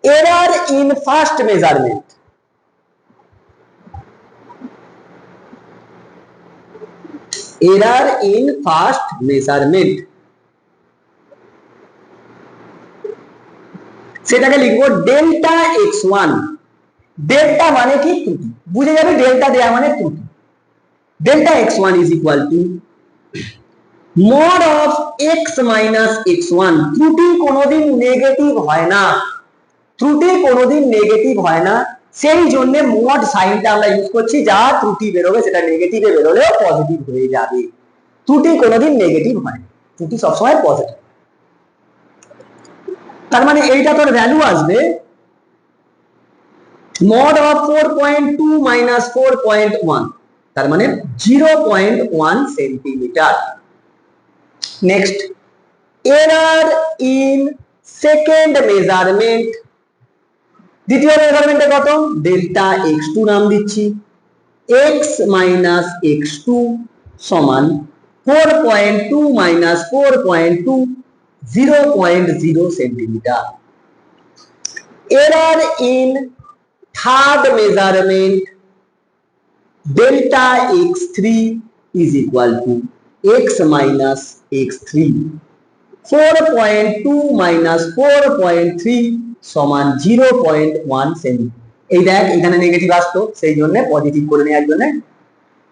error in first measurement, error in first measurement, সেটাকে লিখবো ডেল্টা x1। ডেল্টা মানে কি? ত্রুটি, বুঝে যাবে ডেল্টা দেয়া মানে ত্রুটি। Delta x1 is equal to mod of x minus x1। ত্রুটি কোনোদিন নেগেটিভ হয় না, ত্রুটি কোনোদিন নেগেটিভ হয় না, সেই জন্য mod সাইনটা আমরা ইউজ করছি, যা ত্রুটি বেরোবে সেটা নেগেটিভে বেরোলেও পজিটিভ হয়ে যাবে। ত্রুটি কোনোদিন নেগেটিভ হয় না, ত্রুটি সবসময় পজিটিভ। তার মানে এইটা তোর ভ্যালু আসবে mod of 4.2 minus 4.1, তার মানে 0.1 centimetre. Next, error in second measurement, দ্বিতীয় মেজারমেন্টে কত? ডেল্টা x2 নাম দিচ্ছি, x minus x2 সমান 4.2 minus 4.2, 0.0 centimetre. Error in third measurement, delta x3 is equal to x minus x3, 4.2 minus 4.3 সমান 0.1 সেমি। এই দেখ এখানে নেগেটিভ আসতো, সেই জন্য পজিটিভ করে নেওয়ার জন্য,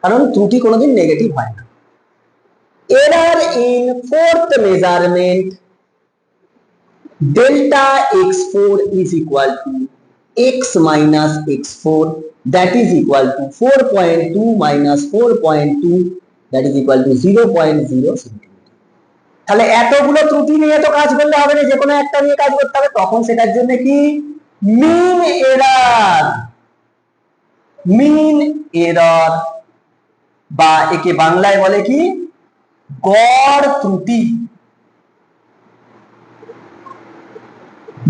কারণ ত্রুটি কোনোদিন নেগেটিভ হয় না। Error in fourth measurement, delta x4 is equal to x minus x4, that is equal to 4.2 minus 4.2 that is equal to 0.0 centimetre. তাহলে এতগুলো ত্রুটি নিয়ে তো কাজ করলে হবে না, যে কোনো একটা নিয়ে কাজ করতে হবে, তখন সেটার জন্য কি মিন এরর, মিন এরর বা একে বাংলায় বলে কি গড় ত্রুটি।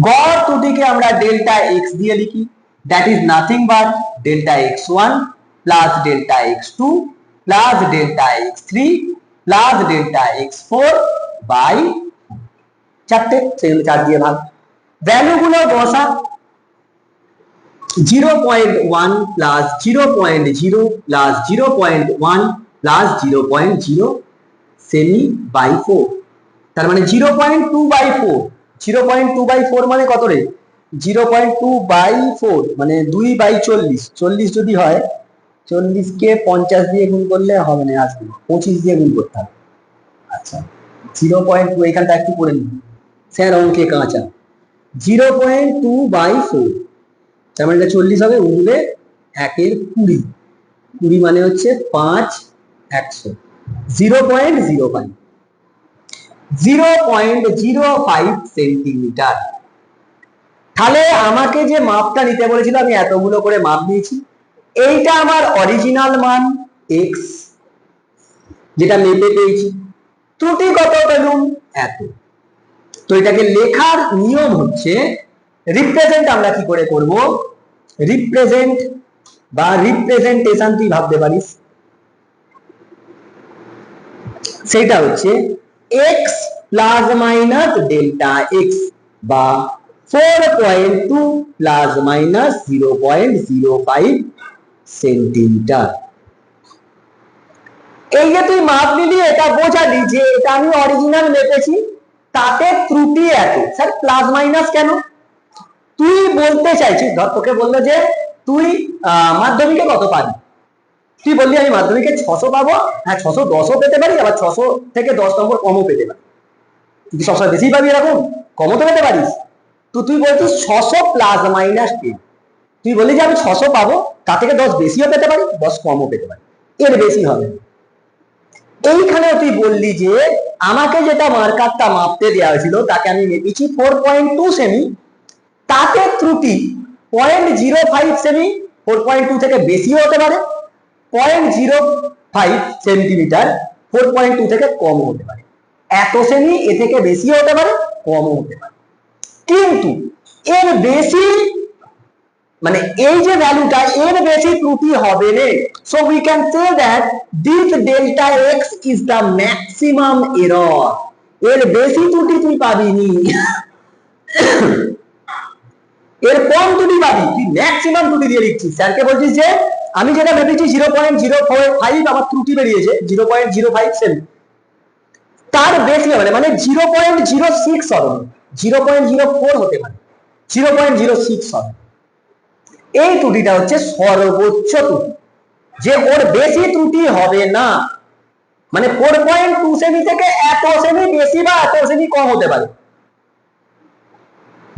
গড় ত্রুটিকে আমরা ডেল্টা এক্স দিয়ে লিখি, that is nothing but delta x1 plus delta x2 plus delta x3 plus delta x4 by চারটে, সেগুলো 4 দিয়ে ভাগ। ভ্যালুগুলো বসা, 0.1 প্লাস 0.0 প্লাস 0.1 প্লাস 0.0 সেমি বাই 4, তার মানে 0.2 বাই 4, 0.2 বাই 4 মানে কত রে, 0.2 বাই 4 মানে 2 বাই 40, 40 যদি হয় 40 কে 50 দিয়ে গুণ করলে হবে না, আসবে 25 দিয়ে গুণ করতে হবে। আচ্ছা 0.2 এখানটা একটু করে নিন স্যার, অঙ্কে কাঁচা। 0.2 বাই 4 তার মানে এটা 40 হবে, উঠবে 1 এর 20, 20 মানে হচ্ছে 5 100, 0.05 0.05 সেন্টিমিটার। তাহলে আমাকে যে মাপটা নিতে বলেছিল আমি এতগুলো করে মাপ নিয়েছি, এইটা আমার অরিজিনাল মান x যেটা মেপে পেয়েছি, ত্রুটি কত পেলুম এত। তো এটাকে লেখার নিয়ম হচ্ছে রিপ্রেজেন্ট আমরা কি করে করব, রিপ্রেজেন্ট বা রিপ্রেজেন্টেশন তুই ভাবতে পারিস, সেটা হচ্ছে x plus minus delta x বা 4.2 প্লাস মাইনাস 0.05 সেন্টিমিটার। এই যে তুই মাপ নিলি, এটা বোঝালি যে এটা আমি অরিজিনাল মেপেছি, তাতে ত্রুটি এত। স্যার প্লাস মাইনাস কেন? তুই বলতে চাইছিস, ধর তোকে বললো যে তুই মাধ্যমিকে কত পাবি, তুই বললি আমি মাধ্যমিকে 600 পাবো, হ্যাঁ 610ও পেতে পারি, আবার 600 থেকে 10 নম্বর কমও পেতে পারি, তুই সবসময় বেশি পাবি এরকম, কমও তো পেতে পারিস। তো তুই বলছিস 600 প্লাস মাইনাস 10, তুই বললি যে আমি 600 পাবো, তা থেকে 10 বেশিও পেতে পারি 10 কমও পেতে পারি, এর বেশি হবে। এইখানে তুই বললি যে আমাকে যেটা মার্কারটা মাপতে দেওয়া হয়েছিল তাকে আমি মেপেছি 4.2 সেমি, তাতে ত্রুটি 0.05 সেমি, 4.2 থেকে বেশিও হতে পারে, 0.05 সেন্টিমিটার 4.2 থেকে কম হতে পারে, এত সেমি এ থেকে বেশিও হতে পারে কমও হতে পারে, কিন্তু এর বেশি মানে এই যে ভ্যালুটা এর বেশি ত্রুটি হবে না। So we can say that this delta x is the maximum error, এর বেশি ত্রুটি তুই পাবি নি, এর কম ত্রুটি পাবি, তুই ম্যাক্সিমাম ত্রুটি দিয়ে দিচ্ছিস। স্যারকে বলছিস যে আমি যেটা ভেবেছি 0.05 আমার ত্রুটি বেরিয়েছে 0.05 সেমি, তার বেশি হবে মানে 0.06 হবে, 0.04 হতে পারে, 0.06 হবে। এই ত্রুটিটা হচ্ছে সর্বোচ্চ ত্রুটি, যে ওর বেশি ত্রুটি হবে না, মানে 4.2 সেমি থেকে এত সেমি বেশি বা এত সেমি কম হতে পারে,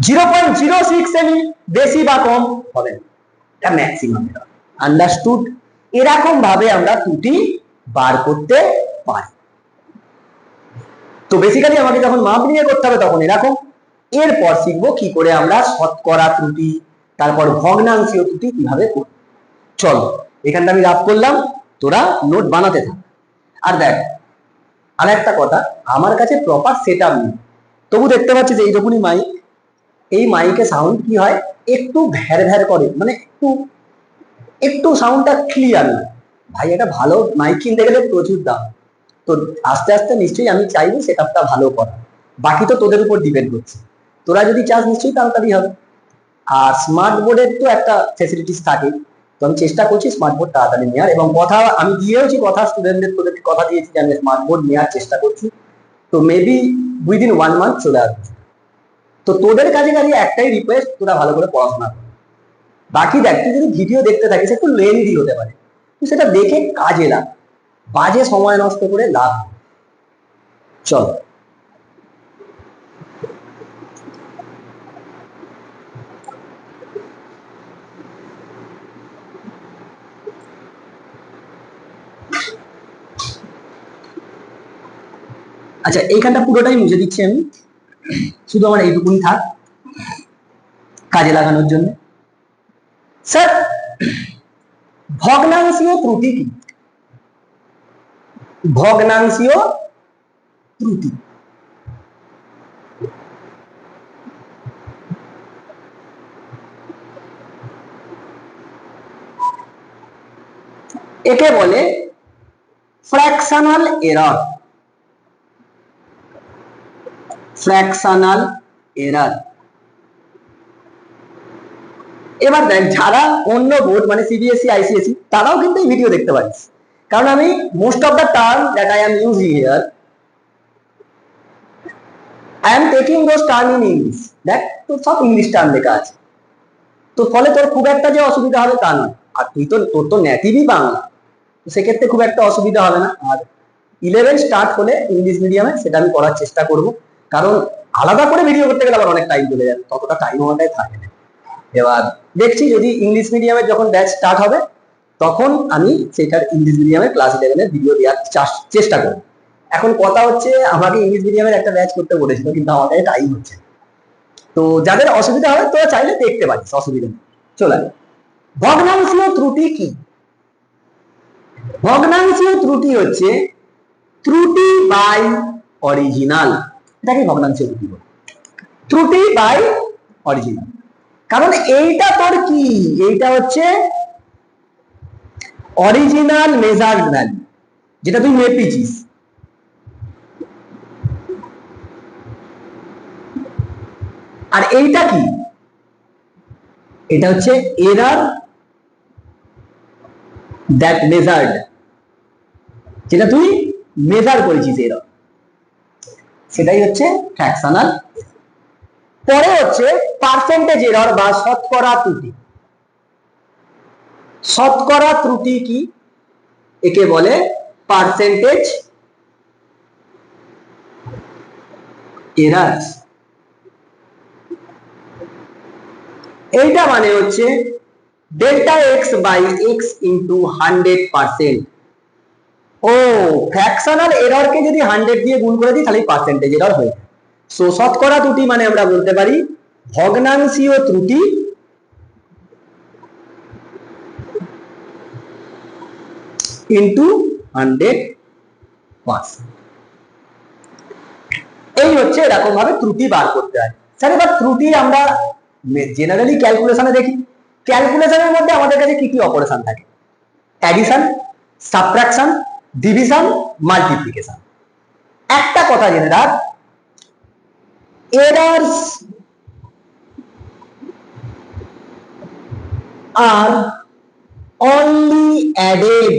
0.06 সেমি বেশি বা কম হবে না, এটা ম্যাক্সিমাম। আন্ডারস্টুড? এরকম ভাবে আমরা ত্রুটি বার করতে পারি। তো বেসিক্যালি আমাকে যখন মাপ নিয়ে করতে হবে তখন এরকম, এরপর শিখবো কি করে আমরা শতকরা ত্রুটি, তারপর ভগ্নাংশীয় ত্রুটি কিভাবে করব। চল এখানটা আমি রাফ করলাম, তোরা নোট বানাতে থাক। আর দেখ আর একটা কথা, আমার কাছে প্রপার সেটআপ নেই, তবু দেখতে পাচ্ছিস এইটুকুনি মাইক, এই মাইকে সাউন্ড কি হয় একটু ভ্যার ভ্যার করে, মানে একটু সাউন্ডটা ক্লিয়ার না। ভাই এটা ভালো মাইক কিনতে গেলে প্রচুর দাম, তো আস্তে আস্তে নিশ্চয়ই আমি চাইবো সেটআপটা ভালো করা, বাকি তো তোদের উপর ডিপেন্ড করছে, তোরা যদি চাস নিশ্চয়ই তাড়াতাড়ি হবে। আর স্মার্ট বোর্ডের তো একটা ফ্যাসিলিটিস থাকে, তো আমি চেষ্টা করছি স্মার্ট বোর্ড তাড়াতাড়ি নেওয়ার, এবং কথা আমি দিয়েওছি কথা স্টুডেন্টদের, তোদেরকে কথা দিয়েছি যে আমি স্মার্ট বোর্ড নেওয়ার চেষ্টা করছি, তো মেবি উইদিন 1 মান্থ চলে আসবে। তো তোদের কাছে খালি একটাই রিকোয়েস্ট, তোরা ভালো করে পড়াশোনা কর। বাকি দেখ তুই যদি ভিডিও দেখতে থাকিস একটু লেন্দি হতে পারে, তুই সেটা দেখে কাজে লাগ, বাজে সময় নষ্ট করে লাভ। চল আচ্ছা এইখানটা পুরোটাই মুছে দিচ্ছি আমি, শুধু আমার এইটুকুনি থাক কাজে লাগানোর জন্য। স্যার ভগ্নাংশীয় ত্রুটি কি? ভগ্নাংশীয় ত্রুটি একে বলে ফ্র্যাকশনাল এরর। Fractional error. এবার দেখ যারা অন্য বোর্ড মানে সিবিএসই আইসিএসই তারাও কিন্তু এই ভিডিও দেখতে পারিস, কারণ আমি most of the term that I am using here I am taking those term in English. দেখ তো সব ইংলিশ টার্ম লেখা আছে, তো ফলে তোর খুব একটা যে অসুবিধা হবে তা নয়। আর তুই তো তোর তো নেটিভই বাংলা, তো সেক্ষেত্রে খুব একটা অসুবিধা হবে না। আর 11 স্টার্ট হলে ইংলিশ মিডিয়ামে সেটা আমি করার চেষ্টা করব, কারণ আলাদা করে ভিডিও করতে গেলে আবার অনেক টাইম চলে যাবে, ততটা টাইম আমাদের থাকে না। এবার দেখছি যদি ইংলিশ মিডিয়ামে যখন ব্যাচ স্টার্ট হবে তখন আমি সেটার ইংলিশ মিডিয়ামে ক্লাস 11 ভিডিও দেওয়ার চেষ্টা করব। এখন কথা হচ্ছে আমাকে ইংলিশ মিডিয়ামের একটা ব্যাচ করতে বলেছিল, কিন্তু আমাদের টাইম হচ্ছে। তো যাদের অসুবিধা হবে তোরা চাইলে দেখতে পারিস, অসুবিধা নেই। চলে ভগ্নাংশীয় ত্রুটি কি? ভগ্নাংশীয় ত্রুটি হচ্ছে ত্রুটি বাই অরিজিনাল। এটাকে ভগ্নাংশীয় ত্রুটি বলে, ত্রুটি বাই অরিজিনাল। কারণ এইটা তোর কি, এইটা হচ্ছে অরিজিনাল মেজার্ড ভ্যালু, যেটা তুই মেপেছিস। আর এইটা কি, এটা হচ্ছে এরর দ্যাট মেজার্ড, যেটা তুই মেজার করেছিস এরর, সেটাই হচ্ছে ফ্র্যাকশনাল। পরে হচ্ছে পার্সেন্টেজ এরর বা শতকরা ত্রুটি। শতকরা ত্রুটি কি? একে বলে পার্সেন্টেজ এরর। এইটা মানে হচ্ছে delta x by x into 100%। ও ফ্র্যাকশনাল এররকে যদি 100 দিয়ে গুণ করে দিই তাহলে পার্সেন্টেজ এরর হয়ে যায়। সো শতকরা ত্রুটি মানে আমরা বলতে পারি ভগ্নাংশীয় ত্রুটি ইন্টু 100%। এই হচ্ছে এরকম ভাবে ত্রুটি বার করতে হয়। স্যার এবার ত্রুটি আমরা জেনারেলি ক্যালকুলেশনে দেখি, ক্যালকুলেশনের মধ্যে আমাদের কাছে কি কি অপারেশন থাকে? Addition, subtraction, division, multiplication. একটা কথা জেনে রাখ, এরর্স আর অনলি অ্যাডেড।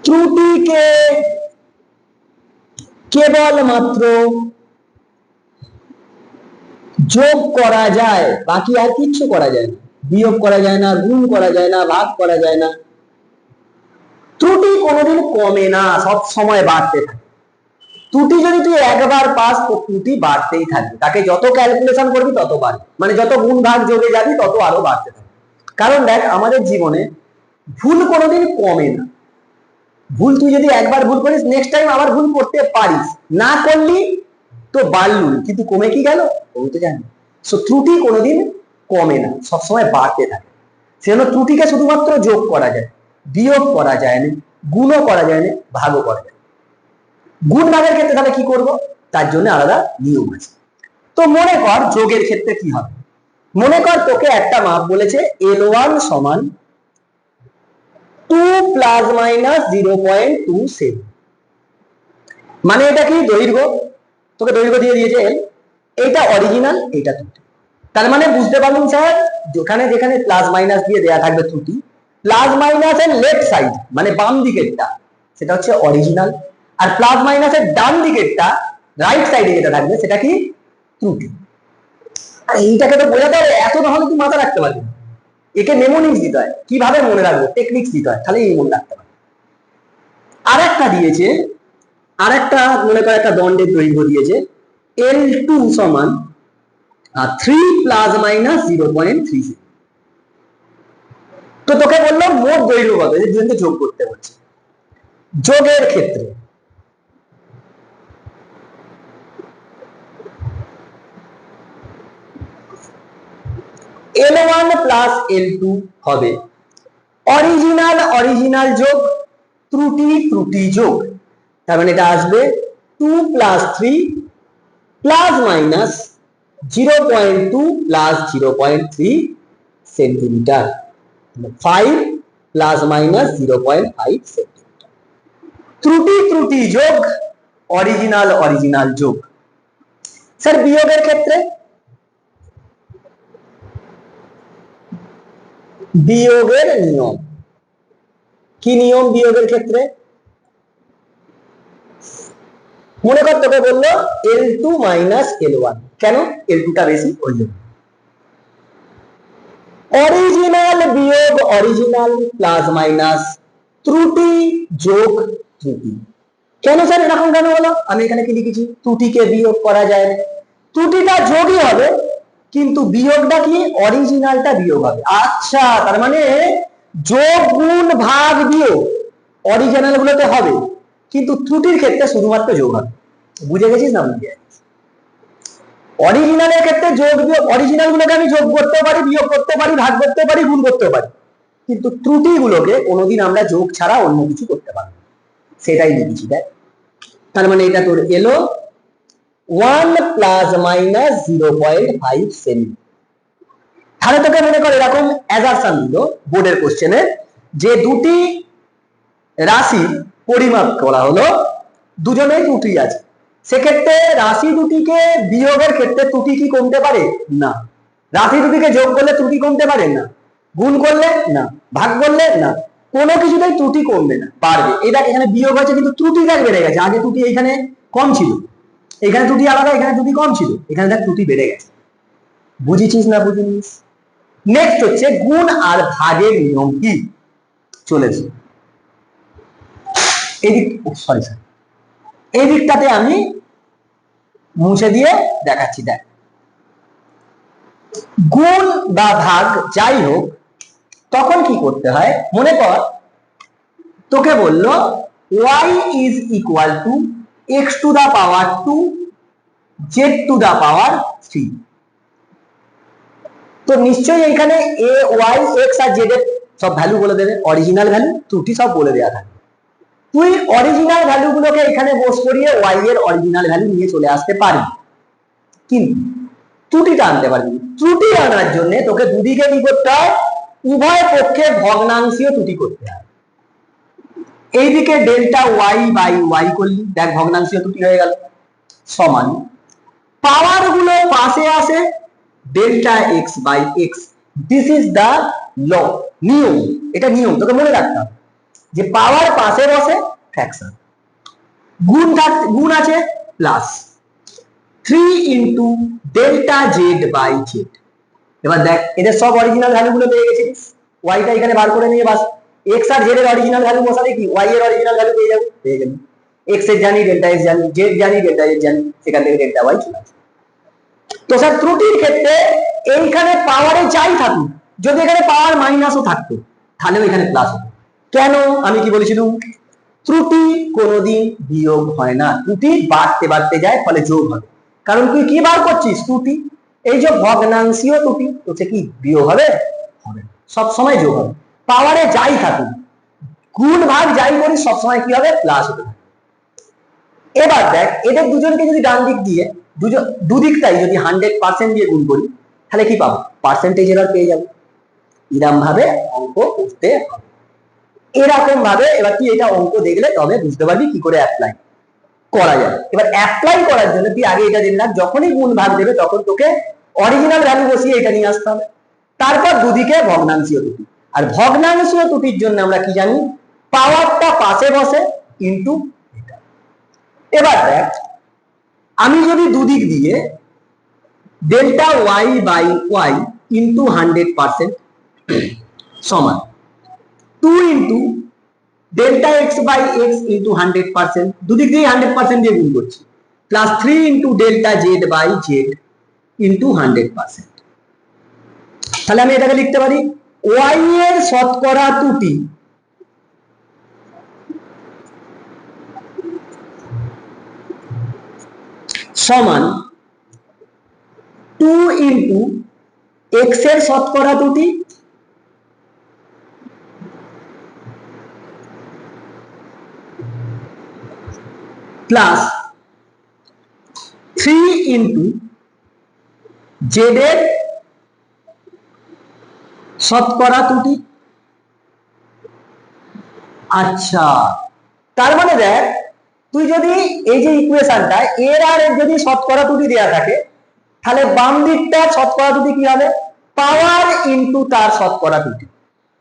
ত্রুটিকে কেবলমাত্র যোগ করা যায়, বাকি আর কিচ্ছু করা যায় না। বিয়োগ করা যায় না, গুণ করা যায় না, ভাগ করা যায় না। ত্রুটি কোনোদিন কমে না, সব সময় বাড়তে থাকে। ত্রুটি যদি তুই একবার পাস তো ত্রুটি বাড়তেই থাকবে, তাকে যত ক্যালকুলেশন করবি তত বাড়বে, মানে যত গুণ ভাগ যোগে যাবি তত আরো বাড়তে থাকবে। কারণ দেখ আমাদের জীবনে ভুল কোনোদিন কমে না। ভুল তুই যদি একবার ভুল করিস নেক্সট টাইম আবার ভুল করতে পারিস, না করলি তো বাড়লুই, কিন্তু কমে কি গেল ও তো জানি। সো ত্রুটি কোনোদিন কমে না, সবসময় বাড়তে থাকে। সেজন্য ত্রুটিকে শুধুমাত্র যোগ করা যায়, বিয়োগ করা যায় না, গুণও করা যায় না, ভাগও করা যায়। গুণ ভাগের ক্ষেত্রে তাহলে কি করব, তার জন্য আলাদা নিয়ম আছে। তো মনে কর যোগের ক্ষেত্রে কি হবে, মনে কর তোকে একটা মাপ বলেছে L1 সমান 2 প্লাস মাইনাস 0.27, মানে এটা কি দৈর্ঘ্য, তোকে দৈর্ঘ্য দিয়ে দিয়েছে L, এইটা অরিজিনাল, এইটা ত্রুটি। তার মানে বুঝতে পারলুম স্যার যেখানে যেখানে প্লাস মাইনাস দিয়ে দেয়া থাকবে ত্রুটি, প্লাস মাইনাসের লেফট সাইড মানে বাম দিকেরটা সেটা হচ্ছে অরিজিনাল, আর প্লাস মাইনাসের ডান দিকেরটা রাইট সাইডে যেটা থাকবে সেটা কি ত্রুটি। আর এইটাকে তো বোঝাতে হবে, এত তাহলে তুই মাথা রাখতে পারবি, একে মেমোনিক্স দিতে হয়, কিভাবে মনে রাখবো টেকনিক্স দিতে হয়, তাহলে এই মনে রাখতে পারবে। আর একটা দিয়েছে, আর একটা মনে কর একটা দণ্ডের দৈর্ঘ্য দিয়েছে L2 সমান 3 প্লাস মাইনাস 0.36। তো তোকে বললো মোট দৈর্ঘ্য কত, এই দুজনকে যোগ করতে বলছে। যোগের ক্ষেত্রে L1 প্লাস L2 হবে অরিজিনাল অরিজিনাল যোগ ত্রুটি ত্রুটি যোগ, তার মানে এটা আসবে 2 plus 3 plus minus 0.2 plus 0.3 centimetre, 5 plus minus 0.5 centimetre. ত্রুটি ত্রুটি যোগ অরিজিনাল অরিজিনাল যোগ। স্যার বিয়োগের ক্ষেত্রে বিয়োগের নিয়ম কি? নিয়ম বিয়োগের ক্ষেত্রে মনে কর তোকে বললো L2 মাইনাস L1, কেন? L2 টা বেশি ওই জন্য। অরিজিনাল বিয়োগ অরিজিনাল প্লাস মাইনাস ত্রুটি যোগ ত্রুটি। কেন স্যার এরকম কেন হলো? আমি এখানে কি লিখেছি? ত্রুটিকে বিয়োগ করা যায় না, ত্রুটিটা যোগই হবে কিন্তু বিয়োগটা কি? অরিজিনালটা বিয়োগ হবে। আচ্ছা, তার মানে যোগ গুণ ভাগ বিয়োগ অরিজিনাল গুলোতে হবে কিন্তু ত্রুটির ক্ষেত্রে শুধুমাত্র যোগ হবে। বুঝে গেছিস না? বুঝে গেছিস। অরিজিনালের ক্ষেত্রে যোগ বিয়োগ, অরিজিনাল গুলোকে আমি যোগ করতে পারি, বিয়োগ করতে পারি, ভাগ করতে পারি, গুণ করতে পারি, কিন্তু ত্রুটি গুলোকে কোনোদিন আমরা যোগ ছাড়া অন্য কিছু করতে পারি, সেটাই লিখেছি। দেখ, তার মানে এটা তোর এলো 1 প্লাস মাইনাস 0.5 সেমি। তাহলে তোকে মনে কর এরকম অ্যাজারশন দিল বোর্ডের কোশ্চেনে যে দুটি রাশির পরিমাপ করা হলো, দুজনেই ত্রুটি আছে, সেক্ষেত্রে রাশি দুটিকে বিয়োগের ক্ষেত্রে ত্রুটি কি কমতে পারে? না। রাশি দুটিকে যোগ করলে ত্রুটি কমতে পারে? না। গুণ করলে? না। ভাগ করলে? না। কোনো কিছুতেই ত্রুটি কমবে না, বাড়বে। এই দেখ, এখানে বিয়োগ হয়েছে কিন্তু ত্রুটিটা বেড়ে গেছে। আগে ত্রুটি এইখানে কম ছিল, এখানে ত্রুটি আলাদা, এখানে ত্রুটি কম ছিল, এখানে দেখ ত্রুটি বেড়ে গেছে। বুঝেছিস না বুঝিস? নেক্সট হচ্ছে গুণ আর ভাগের নিয়ম কি চলেছে। এদিক সরি স্যার, এই দিকটাতে আমি মুছে দিয়ে দেখাচ্ছি। দেখ, গুণ বা ভাগ যাই হোক তখন কি করতে হয়? মনে কর তোকে বললো y is equal to x to the power 2 z to the power 3, তো নিশ্চয়ই এখানে a y x R z এর সব ভ্যালু বলে দেবে, অরিজিনাল ভ্যালু ত্রুটি সব বলে দেওয়া থাকে। তুই অরিজিনাল ভ্যালু গুলোকে এখানে বস করিয়ে y এর অরিজিনাল ভ্যালু নিয়ে চলে আসতে পারবি, কিন্তু ত্রুটিটা আনতে পারবি। ত্রুটি আনার জন্য তোকে দুদিকে কি করতে হয়? উভয় পক্ষে ভগ্নাংশীয় ত্রুটি করতে হয়। এইদিকে ডেল্টা ওয়াই বাই ওয়াই করলি, দেখ ভগ্নাংশীয় ত্রুটি হয়ে গেল, সমান পাওয়ার গুলো পাশে আসে, delta x by X. This is the law, নিয়ম। এটা নিয়ম, তোকে মনে রাখতে হবে যে পাওয়ার পাশে বসে ফ্র্যাকশন, গুণ আছে plus 3 into delta z by z. এবার দেখ এদের সব অরিজিনাল ভ্যালু গুলো পেয়ে গেছিস, ওয়াইটা এখানে বার করে নিয়ে বাস এক্স আর জেড এর অরিজিনাল ভ্যালু বসালে কি ওয়াই এর অরিজিনাল ভ্যালু পেয়ে যাবে, পেয়ে গেলি। এক্স এর জানি, ডেল্টা এক্স জানি, জেড জানি, ডেল্টা জেড জানি, সেখান থেকে ডেল্টা ওয়াই চলে আসে। তো স্যার ত্রুটির ক্ষেত্রে এইখানে পাওয়ারে যাই থাকুক, যদি এখানে পাওয়ার মাইনাসও থাকতো তাহলেও এখানে প্লাস হতো। কেন? আমি কি বলেছিলাম? ত্রুটি কোনোদিন বিয়োগ হয় না, ত্রুটি বাড়তে বাড়তে যায়, ফলে যোগ হবে। কারণ তুই কি বার করছিস? ত্রুটি। এই যে ভগ্নাংশীয় ত্রুটি, তো সে কি বিয়োগ হবে? হবে, সব সময় যোগ হবে। পাওয়ারে যাই থাকুক, গুণ ভাগ যাই করি, সবসময় কি হবে? প্লাস হবে। এবার দেখ এদের দুজনকে যদি ডান দিক দিয়ে দুদিকটাই যদি 100% দিয়ে গুণ করি তাহলে কি পাবো? পার্সেন্টেজ এরর পেয়ে যাবো। এরকম ভাবে অঙ্ক করতে হবে, এরকম ভাবে। এবার তুই এটা অঙ্ক দেখলে তবে বুঝতে পারবি কি করে অ্যাপ্লাই করা যাবে। এবার অ্যাপ্লাই করার জন্য তুই আগে এটা জেনে রাখ, যখনই গুণ ভাগ দেবে তখন তোকে অরিজিনাল ভ্যালু বসিয়ে এটা নিয়ে আসতে হবে, তারপর দুদিকে ভগ্নাংশীয় ত্রুটি। আর ভগ্নাংশীয় ত্রুটির জন্য আমরা কি জানি? পাওয়ারটা পাশে বসে ইন্টু। এবার দেখ আমি যদি দুদিক দিয়ে delta y by y into 100% সমান 2 into delta x by x into 100%, দুদিক দিয়ে 100% দিয়ে গুণ করছি, plus 3 into delta z by z into 100%। তাহলে আমি এটাকে লিখতে পারি ওয়াই এর শতকরা ত্রুটি সমান 2 ইন্টু এক্স এর শতকরা দুটি প্লাস 3 ইন্টু জেড এর শতকরা ত্রুটি। আচ্ছা, তার মানে দেখ, তুই যদি এই যে ইকুয়েশনটা এর আর এর যদি শতকরা ত্রুটি দেয়া থাকে, তাহলে বাম দিকটা শতকরা ত্রুটি কি হবে? পাওয়ার ইন্টু তার শতকরা ত্রুটি,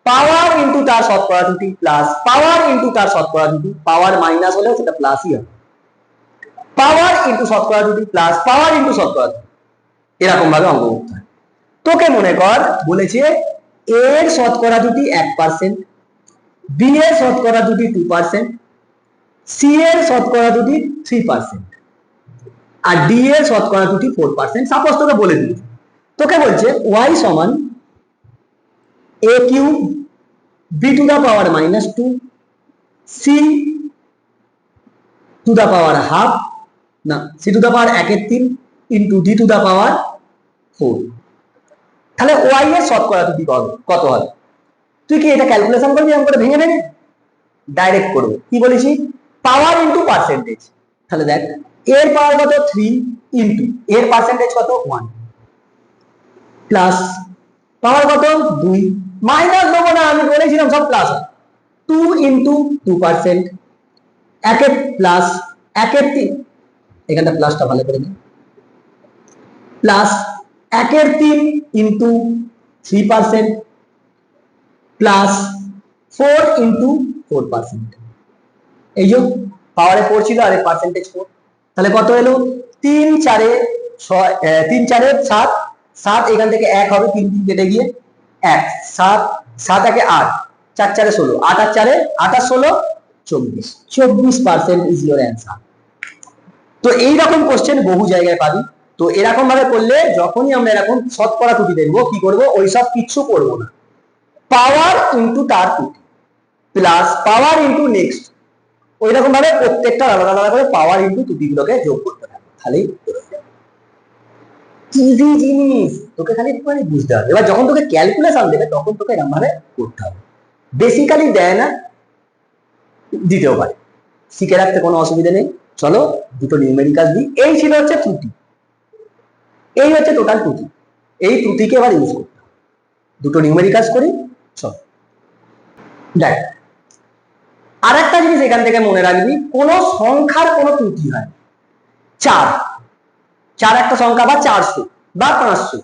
পাওয়ার ইন্টু তার শতকরা ত্রুটি প্লাস পাওয়ার ইন্টু তার শতকরা ত্রুটি, পাওয়ার মাইনাস হলে সেটা প্লাসই হবে, পাওয়ার ইন্টু শতকরা ত্রুটি প্লাস পাওয়ার ইন্টু শতকরা ত্রুটি, এরকম ভাবে অঙ্ক করতে হয়। তোকে মনে কর বলেছে এর শতকরা ত্রুটি 1%, বি এর শতকরা ত্রুটি 2%, সি এর শতকরা ত্রুটি 3%, আর ডি এর শতকরা ত্রুটি 4%। সাপোজ তোকে বলে দিয়েছে, তোকে বলছে y সমান a cube b to the power -2 c to the power হাফ, না c to the power 1/3 into d to the power 4। তাহলে y এর শতকরা ত্রুটি কত হবে? তুই কি এটা ক্যালকুলেশন করবি, এরকম করে ভেঙে নেবে? ডাইরেক্ট করবো। কি বলেছি? পাওয়ার ইন্টু পার্সেন্টেজ। তাহলে দেখ, এর পাওয়ার কত? 3 ইন্টু এর পার্সেন্টেজ কত? 1 প্লাস পাওয়ার কত? 2, মাইনাস দেবো না, আমি বলেছিলাম সব প্লাস। 2 ইন্টু 2%, একের প্লাস 1/3, এখানটা প্লাসটা ভালো করে দিই, প্লাস 1/3 ইন্টু 3% প্লাস 4 ইন্টু 4%। এই যে পাওয়ারে 4 ছিল আর পার্সেন্টেজ 4, তাহলে কত এলো? 3 4 6, 3 4 7, 7 এখান থেকে 1 হবে, 3 3 কেটে গিয়ে 1, 7 7 1 8, 4 4 16, 8 আর 4 8 আর 16 24, 24% ইজ ইওর অ্যান্সার। তো এইরকম কোশ্চেন বহু জায়গায় পাবি। তো এরকম ভাবে করলে যখনই আমরা এরকম শতকরা ত্রুটি দেখবো, কি করবো? ওইসব কিচ্ছু করবো না, পাওয়ার ইন্টু তার ত্রুটি প্লাস পাওয়ার ইন্টু নেক্সট, ওইরকম ভাবে প্রত্যেকটা আলাদা আলাদা করে পাওয়ার ইন্টু ত্রুটিগুলোকে যোগ করতে থাকবে, খালি ইজি জিনিস, তোকে খালি একটু বুঝতে হবে। এবার যখন তোকে ক্যালকুলেশন দেবে তখন তোকে এরকম ভাবে করতে হবে। বেসিক্যালি দেয় না, দিতেও পারে, শিখে রাখতে কোনো অসুবিধা নেই। চলো দুটো নিউমেরিক্যাল দিই। এই ছিল হচ্ছে ত্রুটি, এই হচ্ছে টোটাল ত্রুটি। এই ত্রুটিকে এবার ইউজ করতে হবে। দুটো নিউমেরিক্যাল করি, চল দেখ। আর একটা জিনিস এখান থেকে মনে রাখবি, কোন সংখ্যার কোন ত্রুটি হয়, 4 4 একটা সংখ্যা বা 400 বা 500,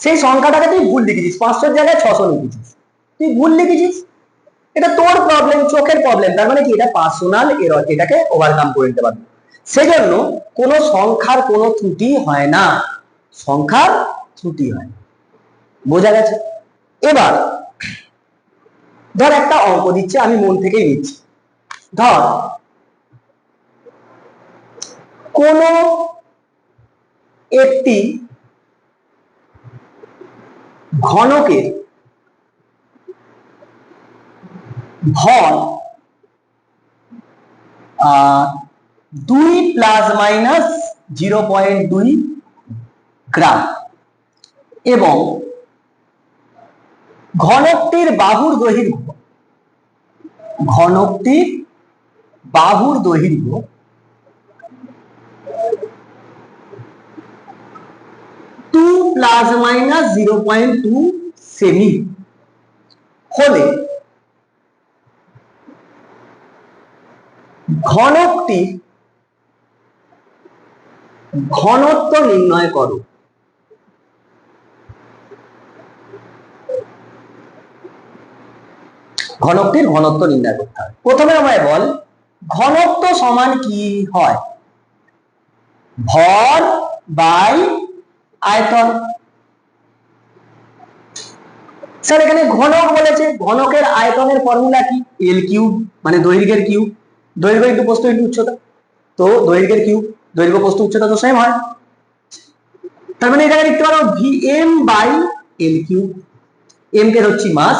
সেই সংখ্যাটাকে তুই ভুল লিখেছিস, 500 জায়গায় 600 লিখেছিস, তুই ভুল লিখেছিস, এটা তোর প্রবলেম, চোখের প্রবলেম। তার মানে কি? এটা পার্সোনাল এরর, এটাকে ওভারকাম করে নিতে পারবি। সেজন্য কোন সংখ্যার কোন ত্রুটি হয় না, সংখ্যার ত্রুটি হয়। বোঝা গেছে? এবার ধর একটা অঙ্ক দিচ্ছে, আমি মন থেকেই নিচ্ছি। ধর কোন একটি ঘনকের ভর 2 প্লাস মাইনাস 0.2 গ্রাম এবং ঘনকটির বাহুর দৈর্ঘ্য, ঘনকটির বাহুর দৈর্ঘ্য 2 প্লাস মাইনাস 0.2 সেমি হলে ঘনকটির ঘনত্ব নির্ণয় করো। ঘনকটির ঘনত্ব নির্ণয় করতে হবে। প্রথমে আমায় বল, ঘনত্ব সমান কি হয়? ভর বাই আয়তন। স্যার এখানে ঘনক বলেছে, ঘনকের আয়তনের ফর্মুলা কি? এল কিউব, মানে দৈর্ঘ্যের কিউব, দৈর্ঘ্য ইন্টু প্রস্থ ইন্টু উচ্চতা। তো দৈর্ঘ্যের কিউব, দৈর্ঘ্য প্রস্থ উচ্চতা তো সেম হয়, তার মানে এখানে লিখতে পারো VM by L cube. M কে ধরছি মাস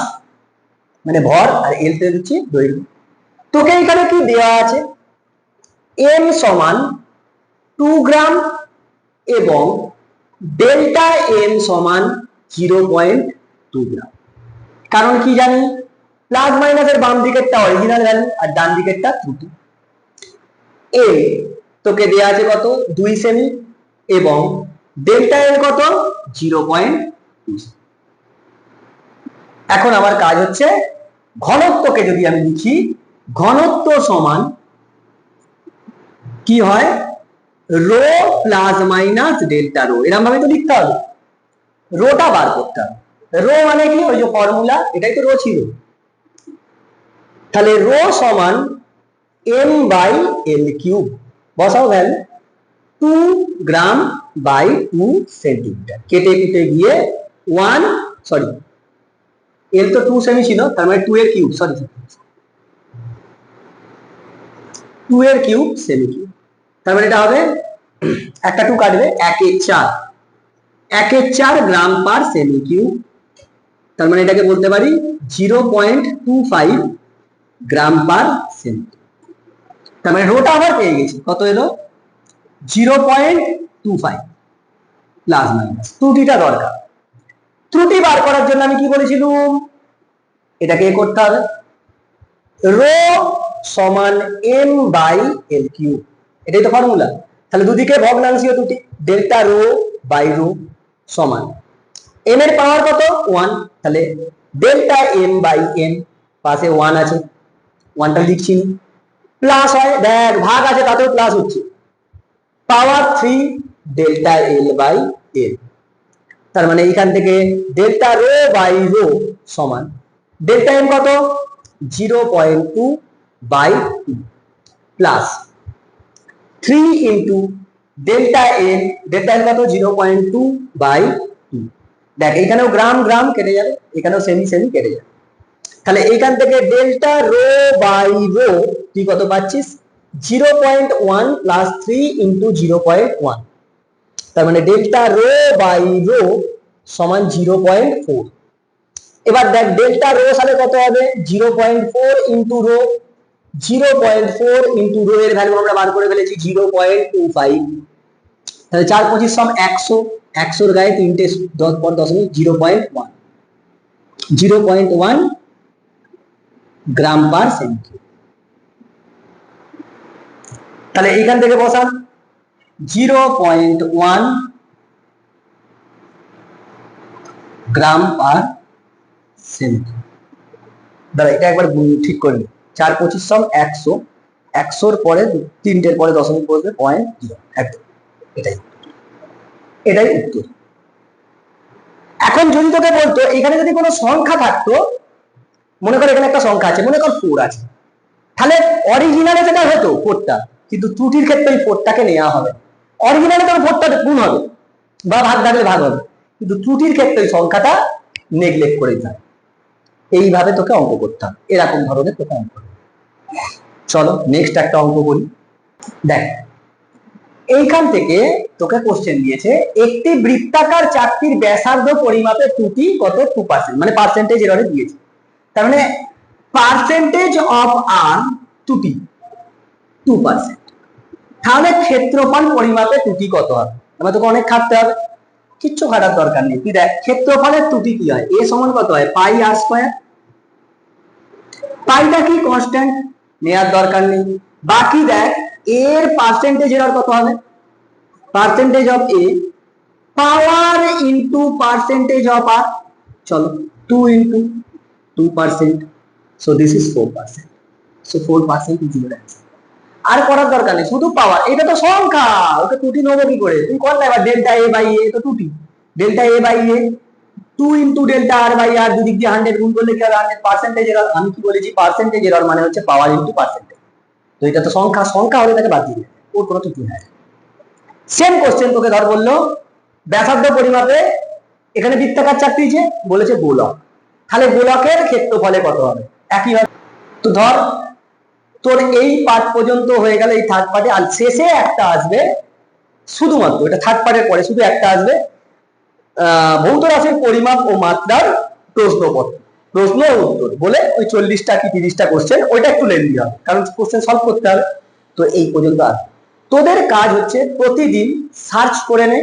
মানে ভর, আর এল কে ধরছি দৈর্ঘ্য। তোকে এখানে কি দেওয়া আছে? এম সমান 2 গ্রাম এবং ডেল্টা এম সমান 0.2 গ্রাম। কারণ কি জানি, প্লাস মাইনাসের বাম দিকেরটা অরিজিনাল ভ্যালু আর ডান দিকেরটা ত্রুটি। এ তোকে দেয়া আছে কত, 2 সেমি, এবং ডেল্টা এল কত, 0.2। এখন আমার কাজ হচ্ছে ঘনত্বকে যদি আমি লিখি, ঘনত্ব সমান কি হয়, rho plus minus delta rho, এরকম ভাবে তো লিখতে হবে, রোটা বার করতে হবে। রো মানে কি, ওই যে ফর্মুলা, এটাই তো রো ছিল। তাহলে রো সমান m বাই এল কিউব, বসাও ভ্যালু, 2 গ্রাম বাই 2 সেন্টিমিটার, কেটে কেটে গিয়ে 1, সরি এল তো 2 সেমি ছিল, তার মানে 2 এর কিউব, সরি 2 এর কিউব সেমি কিউব, তার মানে এটা হবে, একটা 2 কাটবে, 1 এর 4, 1 এর 4 গ্রাম পার সেমি কিউব, তার মানে এটাকে বলতে পারি 0.25 গ্রাম পার সেমি। তার মানে রোটা আবার পেয়ে গেছি, কত এলো, 0.25 প্লাস মাইনাস, ত্রুটিটা দরকার। ত্রুটি বার করার জন্য আমি কি বলেছিলাম, এটাকে করতে হবে, রো সমান m বাই এল কিউব, এটাই তো ফর্মুলা। তাহলে দুদিকে ভগ্নাংশীয় ত্রুটি, ডেল্টা রো বাই রো সমান m এর পাওয়ার কত, 1, তাহলে ডেল্টা m বাই m, পাশে 1 আছে, 1টা লিখছি, প্লাস হয়, দেখ ভাগ আছে তাতেও প্লাস হচ্ছে, পাওয়ার 3 ডেল্টা এল বাই এল, তার মানে এখান থেকে ডেল্টা রো বাই রো সমান ডেল্টা এম কত, 0.2 by 2 plus 3 into delta L, delta L কত, 0.2 বাই 2, দেখ এখানেও গ্রাম গ্রাম কেটে যাবে, এখানেও সেমি সেমি কেটে যাবে, তাহলে এইখান থেকে ডেল্টা রো বাই রো তুই কত পাচ্ছিস, 0.1 প্লাস 3 ইন্টু 0.1, তার মানে ডেল্টা রো বাই রো সমান 0.4। এবার দেখ ডেল্টা রো সাথে কত হবে, 0.4 ইন্টু রো, 0.4 ইন্টু রো এর ভ্যালু আমরা বার করে ফেলেছি 0.25, তাহলে 4 25 সম 100, 100 এর গায়ে 3টে 10 পর দশমিক, 0.1, 0.1 গ্রাম পার সেমি। তাহলে এইখান থেকে বসান 0.1 গ্রাম পার সেমি। দাঁড়া এটা একবার ঠিক করে নি, 4 25 সম 100, 100 পরে 3টের পরে দশমিক বসবে 0.0, একদম এটাই এটাই উত্তর। এখন যদি তোকে বলতো এখানে যদি কোনো সংখ্যা থাকতো, মনে কর এখানে একটা সংখ্যা আছে, মনে কর 4 আছে, তাহলে অরিজিনালে যেটা হতো 4টা, কিন্তু ত্রুটির ক্ষেত্রে এই 4টাকে নেওয়া হবে, অরিজিনালে তো 4টা গুণ হবে বা ভাগ থাকলে ভাগ হবে, কিন্তু ত্রুটির ক্ষেত্রে এই সংখ্যাটা নেগলেক্ট করে দিতে হবে। এইভাবে তোকে অঙ্ক করতে হবে, এরকম ধরনের তোকে অঙ্ক করতে হবে। চলো নেক্সট একটা অঙ্ক করি। দেখ এইখান থেকে তোকে কোশ্চেন দিয়েছে, একটি বৃত্তাকার চাকতির ব্যাসার্ধ পরিমাপে ত্রুটি কত, 2%, মানে পার্সেন্টেজ এররে দিয়েছে, তার মানে পার্সেন্টেজ অফ আর ত্রুটি 2%, তাহলে ক্ষেত্রফল পরিমাপে ত্রুটি কত হবে, আমরা তোকে অনেক খাটতে হবে, কিচ্ছু খাটার দরকার নেই, তুই দেখ ক্ষেত্রফলের ত্রুটি কি হয়, এ সমান কত হয়, পাই আর স্কয়ার, পাইটা কি কনস্ট্যান্ট, নেওয়ার দরকার নেই, বাকি দেখ এর পার্সেন্টেজ এরর কত হবে, percentage of A power into percentage of R, চলো 2 into 2%, so this is 4%, so 4% is your answer। আর করার দরকার নেই, শুধু পাওয়ার, এটা তো সংখ্যা, ওকে ত্রুটি নেবো কি করে, তুই কর না এবার, ডেল্টা এ বাই এ তো ত্রুটি, delta A by A 2 into delta R by R, দুদিক দিয়ে 100 গুণ করলে কি হবে 100% এরর, আমি কি বলেছি পার্সেন্টেজ এরর মানে হচ্ছে পাওয়ার ইনটু পার্সেন্টেজ, তো এটা তো সংখ্যা, সংখ্যা হলে তাকে বাদ দিয়ে দেবে, ওর কোনো ত্রুটি নাই। সেম কোশ্চেন তোকে ধর বললো ব্যাসার্ধ পরিমাপে, এখানে বৃত্তাকার চাকতি দিয়েছে, বলেছে গোলক, তাহলে গোলকের ক্ষেত্রফলে কত হবে, একই হবে। তো ধর তোর এই পার্ট পর্যন্ত হয়ে গেল, এই থার্ড পার্টে, আর শেষে একটা আসবে, শুধুমাত্র এটা থার্ড পার্টের পরে শুধু একটা আসবে, ভৌত রাশির পরিমাপ ও মাত্রার প্রশ্নপত্র, প্রশ্ন ও উত্তর বলে ওই 40টা কি 30টা কোশ্চেন, ওইটা একটু লেন্দি হবে কারণ কোশ্চেন সলভ করতে হবে। তো এই পর্যন্ত আসবে, তোদের কাজ হচ্ছে প্রতিদিন সার্চ করে নে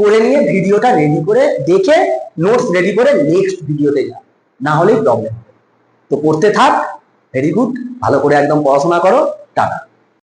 করে নিয়ে ভিডিওটা রেডি করে দেখে নোটস রেডি করে নেক্সট ভিডিওতে যা, না হলেই প্রবলেম। তো পড়তে থাক, ভেরি গুড, ভালো করে একদম পড়াশোনা করো, টাটা।